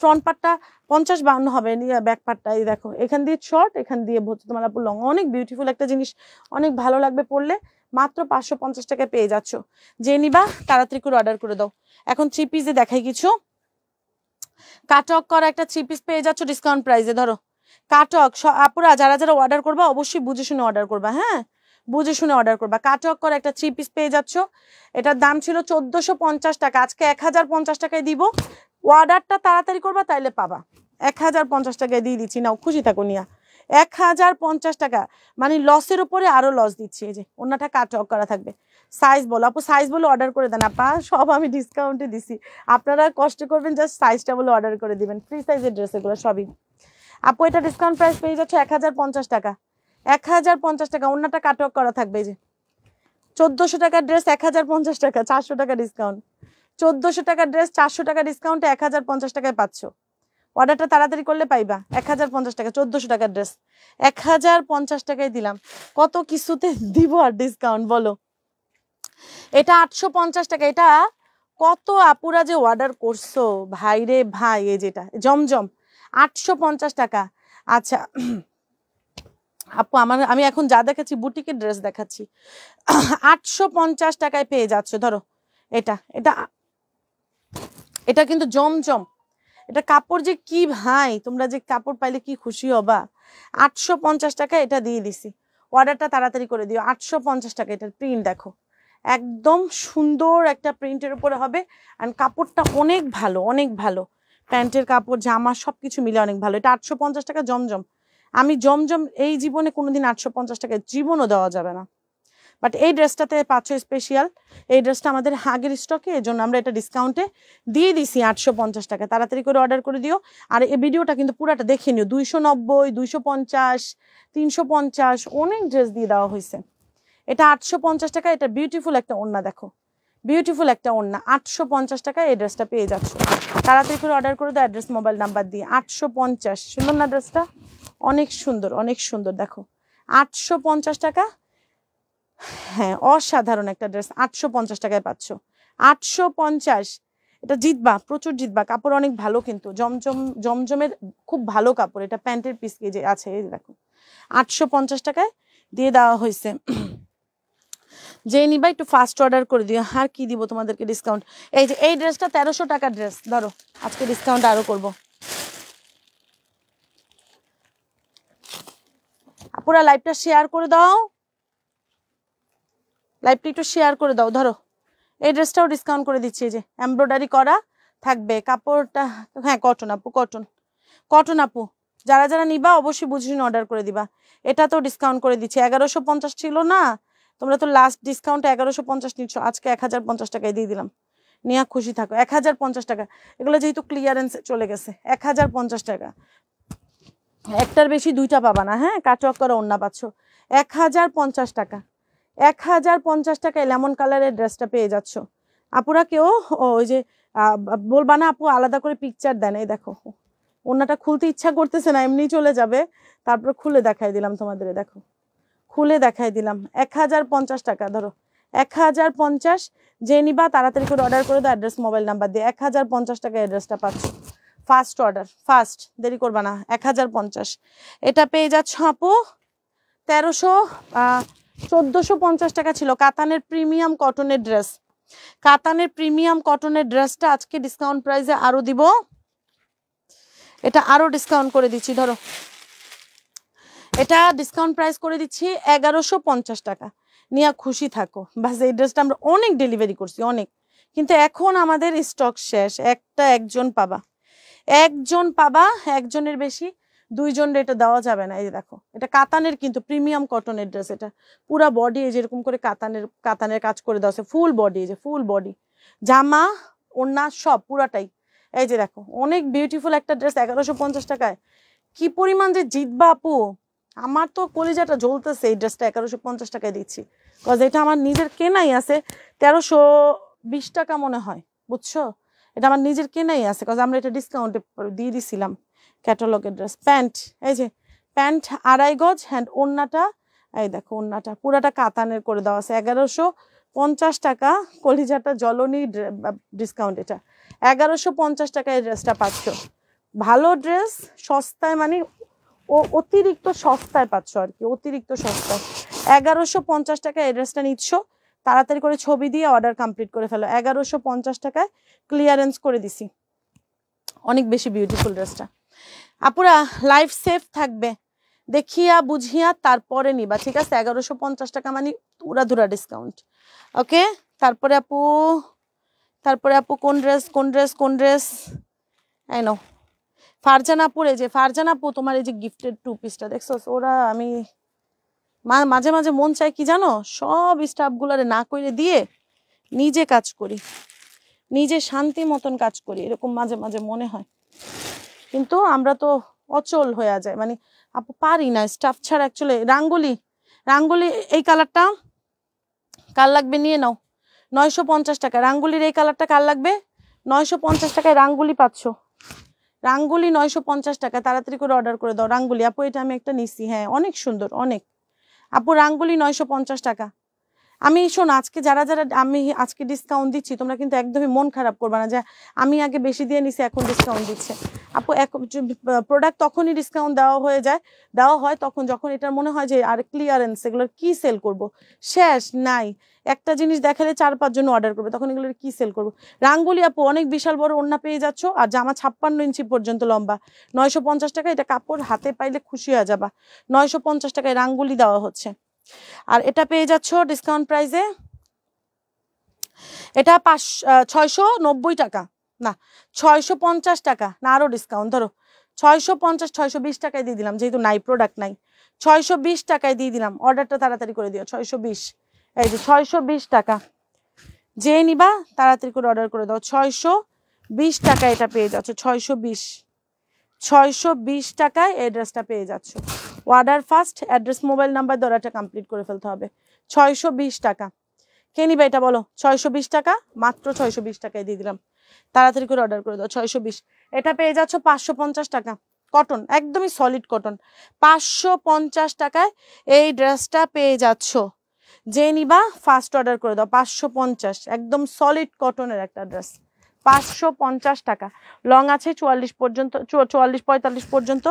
ফ্রন্ট পার্টটা 50-52 হবে, ব্যাক পার্টটা এই দেখো, এখান দিয়ে শর্ট, এখান দিয়ে হচ্ছে তোমার আপু লং। অনেক বিউটিফুল একটা জিনিস, অনেক ভালো লাগবে পরলে। মাত্র 550 টাকায় পেয়ে যাচ্ছ। যে নিবা তাড়াতাড়ি করে অর্ডার করে দাও। এখন 3 পিসে দেখাই কিছু। কাটক করা একটা 3 পিস পেয়ে যাচ্ছ ডিসকাউন্ট প্রাইসে। ধরো কাটক, আপুরা যারা যারা অর্ডার করবা অবশ্যই বুঝে শুনে অর্ডার করবা, হ্যাঁ? বুঝে শুনে অর্ডার করবা। কাটক করে একটা 3 পিস পেয়ে যাচ্ছ, এটার দাম ছিল 1450 টাকা, আজকে 1050 টাকায় দিব। অর্ডারটা তাড়াতাড়ি করবা, তাইলে পাবা। 1050 টাকায় দিয়ে দিচ্ছি, নাও খুশি থাকো নিয়া। 1050 টাকা, মানে লসের উপরে আরো লস দিচ্ছি। এই যে ওনাটা কাটক করা থাকবে। সাইজ বলো আপু, সাইজ বলে অর্ডার করে দেন আপা, সব আমি ডিসকাউন্টে দিছি, আপনারা কষ্ট করবেন, জাস্ট সাইজটা বলে অর্ডার করে দিবেন। ফ্রি সাইজের ড্রেস এগুলো সবই। আপু এটা ডিসকাউন্ট প্রাইস পেয়ে যাচ্ছে 1050 টাকা, 1050 টাকা। ওনাটা কাটক করা থাকবে। এই যে 1400 টাকার ড্রেস 1050 টাকা, 400 টাকা ডিসকাউন্ট। 1400 টাকার ড্রেস 400 টাকা ডিসকাউন্টে 1050 টাকায় পাচ্ছ। অর্ডারটা তাড়াতাড়ি করলে পাইবা। 1050 টাকা, 1400 টাকার ড্রেস 1050 টাকায় দিলাম। কত কিছুতে দিব আর ডিসকাউন্ট বলো। এটা 850 টাকা। এটা কত আপুরা যে অর্ডার করছো ভাই রে ভাই। এই যেটা জমজম 850 টাকা। আচ্ছা আপু আমি এখন যা দেখাচ্ছি বুটিকের ড্রেস দেখাচ্ছি। 850 টাকায় পেয়ে যাচ্ছ। ধরো এটা এটা এটা কিন্তু জমজম, এটা কাপড় যে কি ভাই, তোমরা যে কাপড় পাইলে কি খুশি হবা। 850 টাকা এটা দিয়ে দিছি, অর্ডারটা তাড়াতাড়ি করে দিও। 850 টাকা, এটার প্রিন্ট দেখো, একদম সুন্দর একটা প্রিন্টের উপরে হবে। অ্যান্ড কাপড়টা অনেক ভালো, অনেক ভালো। প্যান্টের কাপড়, জামা সবকিছু মিলে অনেক ভালো। এটা 850 টাকা জমজম। আমি জমজম এই জীবনে কোনোদিন 850 টাকায় জীবনও দেওয়া যাবে না। বাট এই ড্রেসটাতে পাচ্ছ স্পেশাল। এই ড্রেসটা আমাদের আগের স্টকে, এই জন্য আমরা এটা ডিসকাউন্টে দিয়ে দিছি 850 টাকা। তাড়াতাড়ি করে অর্ডার করে দিও। আর এই ভিডিওটা কিন্তু পুরাটা দেখে নিও। 290, 250, 350 অনেক ড্রেস দিয়ে দেওয়া হয়েছে। এটা 850 টাকা। এটা বিউটিফুল একটা ওড়না, দেখো বিউটিফুল একটা ওড়না। 850 টাকায় এই ড্রেসটা পেয়ে যাচ্ছ। তাড়াতাড়ি করে অর্ডার করে দাও অ্যাড্রেস মোবাইল নাম্বার দিয়ে। 850। সুন্দর না ড্রেসটা? অনেক সুন্দর, অনেক সুন্দর। দেখো 850 টাকা। হ্যাঁ, অসাধারণ একটা ড্রেস 850 টাকায় পাচ্ছ। 850। এটা জিতবা, প্রচুর জিতবা। কাপড় অনেক ভালো কিন্তু, জমজমের খুব ভালো কাপড়। এটা প্যান্টের পিস যে আছে, এই দেখো 850 টাকায় দিয়ে দেওয়া হয়েছে। যে নিবা একটু ফাস্ট অর্ডার করে দিও। আর কি দিব তোমাদেরকে ডিসকাউন্ট? এই যে এই ড্রেসটা 1300 টাকার ড্রেস, ধরো আজকে ডিসকাউন্ট আরো করব। পুরো লাইভটা শেয়ার করে দাও, লাইভটা একটু শেয়ার করে দাও। ধরো এই ড্রেসটাও ডিসকাউন্ট করে দিচ্ছি। এই যে এমব্রয়ডারি করা থাকবে কাপড়টা। হ্যাঁ, কটন আপু, কটন, কটন আপু। যারা যারা নিবা অবশ্যই বুঝে শুনে অর্ডার করে দিবা। এটা তো ডিসকাউন্ট করে দিচ্ছি। 1150 ছিল না? তোমরা তো লাস্ট ডিসকাউন্টে 1150 নিচ্ছ, আজকে 1050 টাকায় দিয়ে দিলাম। নিয়ে খুশি থাকো। 1050 টাকা। এগুলো যেহেতু ক্লিয়ারেন্সে চলে গেছে, 1050 টাকা। একটার বেশি দুইটা পাবা না। হ্যাঁ, কাটওয়ার্ক করা ওড়না পাচ্ছ। 1050 টাকা। 1050 টাকায় লেমন কালারের ড্রেসটা পেয়ে যাচ্ছ। আপুরা কেউ ওই যে বলবা না আপু আলাদা করে পিকচার দেন। এই দেখো ওড়নাটা খুলতে ইচ্ছা করতেছে না, এমনি চলে যাবে। তারপর খুলে দেখাই দিলাম তোমাদের। দেখো খুলে দেখাই দিলাম। 1050 টাকা। ধরো 1050। যে নিবা তাড়াতাড়ি করে অর্ডার করে দাও অ্যাড্রেস মোবাইল নাম্বার দিয়ে। 1050 টাকা অ্যাড্রেসটা পাচ্ছ। ফাস্ট অর্ডার, ফাস্ট, দেরি করবা না। 1050। এটা পেয়ে যাচ্ছ আপু 1450 টাকা ছিল। কাতানের প্রিমিয়াম কটনের ড্রেস। কাতানের প্রিমিয়াম কটনের ড্রেসটা আজকে ডিসকাউন্ট প্রাইসে আরো দিব। এটা আরো ডিসকাউন্ট করে দিচ্ছি। ধরো এটা ডিসকাউন্ট প্রাইস করে দিচ্ছি 1150 টাকা। নিয়ে খুশি থাকো। বাস এই ড্রেসটা আমরা অনেক ডেলিভারি করছি, অনেক, কিন্তু এখন আমাদের স্টক শেষ। একজন পাবা, একজন পাবা, একজনের বেশি দুইজন এটা দেওয়া যাবে না। এই যে দেখো এটা কাতানের কিন্তু প্রিমিয়াম কটনের ড্রেস। এটা পুরা বডি যেরকম করে কাতানের কাজ করে দেওয়া আছে। ফুল বডি, এই যে ফুল বডি, জামা ওড়না সব পুরাটাই। এই যে দেখো অনেক বিউটিফুল একটা ড্রেস 1150 টাকায়। কি পরিমাণ যে জিতবা আপু, আমার তো কলিজাটা জ্বলতেছে। এই ড্রেসটা 1150 টাকায় দিচ্ছি, কজ এটা আমার নিজের কেনাই আছে। 1320 টাকা মনে হয়, বুঝছো? এটা আমার নিজের কেনাই আছে, কজ আমরা এটা ডিসকাউন্টে দিয়ে দিছিলাম। ক্যাটালগের ড্রেস। প্যান্ট, এই যে প্যান্ট 2.5 গজ। হ্যান্ড ওড়নাটা, এই দেখো ওড়নাটা পুরাটা কাতানের করে দেওয়া আছে। 1150 টাকা। কলিজাটা জলনি ডিসকাউন্ট। এটা 1150 টাকায় এই ড্রেসটা পাচ্ছ। ভালো ড্রেস সস্তায়, মানে অতিরিক্ত সস্তায় পাচ্ছ আর কি, অতিরিক্ত সস্তায়। 1150 টাকায় এই ড্রেসটা নিচ্ছ। তাড়াতাড়ি করে ছবি দিয়ে অর্ডার কমপ্লিট করে ফেলো। 1150 টাকায় ক্লিয়ারেন্স করে দিছি। অনেক বেশি বিউটিফুল ড্রেসটা। আপুরা লাইফ সেফ থাকবে, দেখিয়া বুঝিয়া তারপরে নিবা, ঠিক আছে? 1150 টাকা মানে উড়াধুরা ডিসকাউন্ট। ওকে, তারপরে আপু কোন ড্রেস? এই নাও ফারজানা আপুর। এই যে ফারজানা আপু, তোমার এই যে গিফটেড 2 পিসটা দেখছো? ওরা আমি মাঝে মাঝে মন চায় কি জানো, সব স্টাফগুলারে না করে দিয়ে নিজে কাজ করি, নিজে শান্তি মতন কাজ করি, এরকম মাঝে মাঝে মনে হয়। কিন্তু আমরা তো অচল হয়ে যায়, মানে আপু পারি না স্টাফ ছাড়া। অ্যাকচুয়ালি রাঙ্গুলি এই কালারটা কার লাগবে নিয়ে নাও। 950 টাকা রাঙ্গুলির এই কালারটা কার লাগবে? 950 টাকায় রাঙ্গুলি পাচ্ছ। রাঙ্গুলি 950 টাকা। তাড়াতাড়ি করে অর্ডার করে দাও রাঙ্গুলি। আপু এটা আমি একটা নিছি, হ্যাঁ অনেক সুন্দর, অনেক। আপু রাঙ্গুলি 950 টাকা। আমি শোনো, আজকে যারা আমি আজকে ডিসকাউন্ট দিচ্ছি, তোমরা কিন্তু একদমই মন খারাপ করবে না যে আমি আগে বেশি দিয়ে নিছি এখন ডিসকাউন্ট দিচ্ছে। আপু প্রোডাক্ট তখনই ডিসকাউন্ট দেওয়া হয় তখন যখন এটার মনে হয় যে আর ক্লিয়ারেন্স, এগুলোর কি সেল করব, শেষ নাই। একটা জিনিস দেখালে 4-5 জন অর্ডার করবে, তখন এগুলোর কি সেল করব। রাঙ্গুলি আপু অনেক বিশাল বড় ওড়না পেয়ে যাচ্ছ, আর জামা 56 ইঞ্চি পর্যন্ত লম্বা। 950 টাকা। এটা কাপড় হাতে পাইলে খুশি হয়ে যাবা। 950 টাকায় রাঙ্গুলি দেওয়া হচ্ছে। আর এটা পেয়ে যাচ্ছ ডিসকাউন্ট প্রাইসে এটা 690 টাকা, না 650 টাকা, না আরো ডিসকাউন্ট ধরো 650 620 টাকায় দিয়ে দিলাম, যেহেতু নাই প্রোডাক্ট নাই 620 টাকায় দিয়ে দিলাম। অর্ডারটা তাড়াতাড়ি করে দিও। 620, এই যে 620 টাকা, যে নিবা তাড়াতাড়ি করে অর্ডার করে দাও। 620 টাকা এটা পেয়ে যাচ্ছ, 620 টাকায় এই ড্রেসটা পেয়ে যাচ্ছ। Order first, address mobile number দ্বারাটা কমপ্লিট করে ফেলতে হবে। 620 টাকা, কে নিবে এটা বলো? 620 টাকা, মাত্র 620 টাকায় দিয়ে দিলাম, তাড়াতাড়ি করে অর্ডার করে দাও। 620, এটা পেয়ে যাচ্ছ 550 টাকা, কটন, একদমই সলিড কটন। 550 টাকায় এই ড্রেসটা পেয়ে যাচ্ছ, যে নিবা ফার্স্ট অর্ডার করে দাও। 550, একদম সলিড কটনের একটা ড্রেস, 550 টাকা। লং আছে 44 পর্যন্ত, 44-45 পর্যন্ত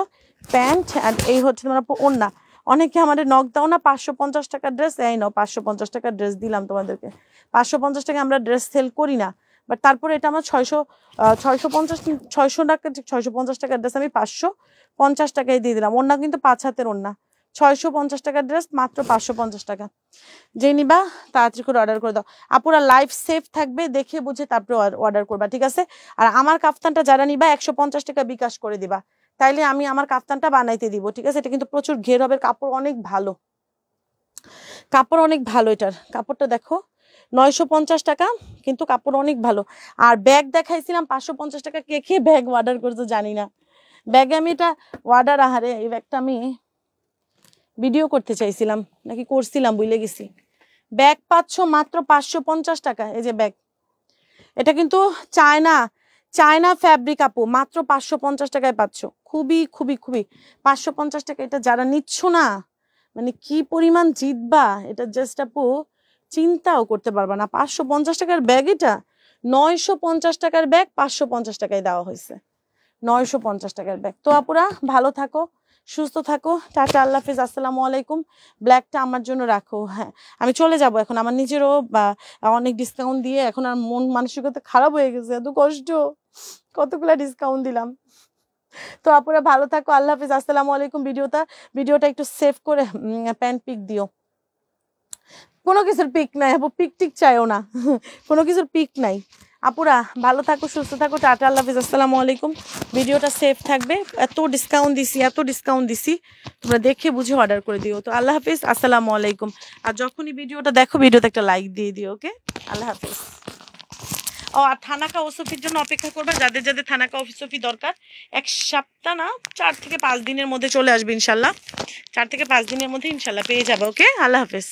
প্যান্ট, অ্যান্ড এই হচ্ছে তোমার ওড়না। অনেকে আমাদের নক দাও না 550 টাকার ড্রেস, এই নাও 550 টাকার ড্রেস দিলাম তোমাদেরকে। 550 টাকা আমরা ড্রেস সেল করি না, বাট তারপরে এটা আমার 650 টাকা, 650 টাকার ড্রেস আমি 550 টাকায় দিয়ে দিলাম। ওড়না কিন্তু 5 হাতের ওড়না। 650 টাকার ড্রেস মাত্র 550 টাকা, যে নিবা তাড়াতাড়ি করে অর্ডার করে দাও। আপুরা লাইফ সেফ থাকবে, দেখে বুঝে তারপরে অর্ডার করবা, ঠিক আছে? আর আমার কাফতানটা যারা নিবা 150 টাকা বিকাশ করে দিবা, তাইলে আমি আমার কাফতানটা বানাইতে দিব, ঠিক আছে? এটা কিন্তু প্রচুর ঘের হবে, কাপড় অনেক ভালো, কাপড় অনেক ভালো। এটার কাপড়টা দেখো, 950 টাকা, কিন্তু কাপড় অনেক ভালো। আর ব্যাগ দেখাইছিলাম 550 টাকা, কে কে ব্যাগ অর্ডার করছো জানি না। ব্যাগে আমি এটা অর্ডার, আহারে এই ব্যাগটা আমি ভিডিও করতে চাইছিলাম নাকি করছিলাম ভুলে গেছি। ব্যাগ পাচ্ছ মাত্র 550 টাকা, এই যে ব্যাগ, এটা কিন্তু চায়না ফ্যাব্রিক আপু, মাত্র 550 টাকায় পাচ্ছ। খুবই খুবই খুবই 550 টাকা, এটা যারা নিচ্ছ না মানে কি পরিমাণ জিতবা, এটা জাস্ট আপু চিন্তাও করতে পারবা না। 550 টাকার ব্যাগ, এটা 950 টাকার ব্যাগ 550 টাকায় দেওয়া হয়েছে, 950 টাকার ব্যাগ। তো আপুরা ভালো থাকো, সুস্থ থাকো, টাটা, আল্লাহ হাফিজ, আসসালামু আলাইকুম। ব্ল্যাকটা আমার জন্য রাখো। হ্যাঁ, আমি চলে যাব এখন, আমার নিজেরও অনেক ডিসকাউন্ট দিয়ে এখন আর মন মানসিকতা খারাপ হয়ে গেছে, এত কষ্ট, কতগুলা ডিসকাউন্ট দিলাম। তো আপুরা ভালো থাকো, আল্লাহ হাফিজ, আসসালামু আলাইকুম। ভিডিওটা একটু সেভ করে প্যান্ট পিক দিও। কোনো কিছুর পিক নাই আপু, পিক টিক চাইও না, কোনো কিছুর পিক নাই। আপুরা ভালো থাকো, সুস্থ থাকো, টাটা, আল্লাহ হাফিজ, আসসালামু আলাইকুম। ভিডিওটা সেফ থাকবে, এত ডিসকাউন্ট দিছি, তোমরা দেখে বুঝে অর্ডার করে দিও। তো আল্লাহ হাফিজ, আসসালামু আলাইকুম। আর যখনই ভিডিওটা দেখো, ভিডিওতে একটা লাইক দিয়ে দিও, ওকে? আল্লাহ হাফিজ। ও আর থানাকা ওসফির জন্য অপেক্ষা করবে, যাদের যাদের থানাকা ওসফি দরকার, 1 সপ্তাহ না 4 থেকে 5 দিনের মধ্যে চলে আসবে ইনশাল্লাহ, 4 থেকে 5 দিনের মধ্যে ইনশাল্লাহ পেয়ে যাবে, ওকে? আল্লাহ হাফিজ।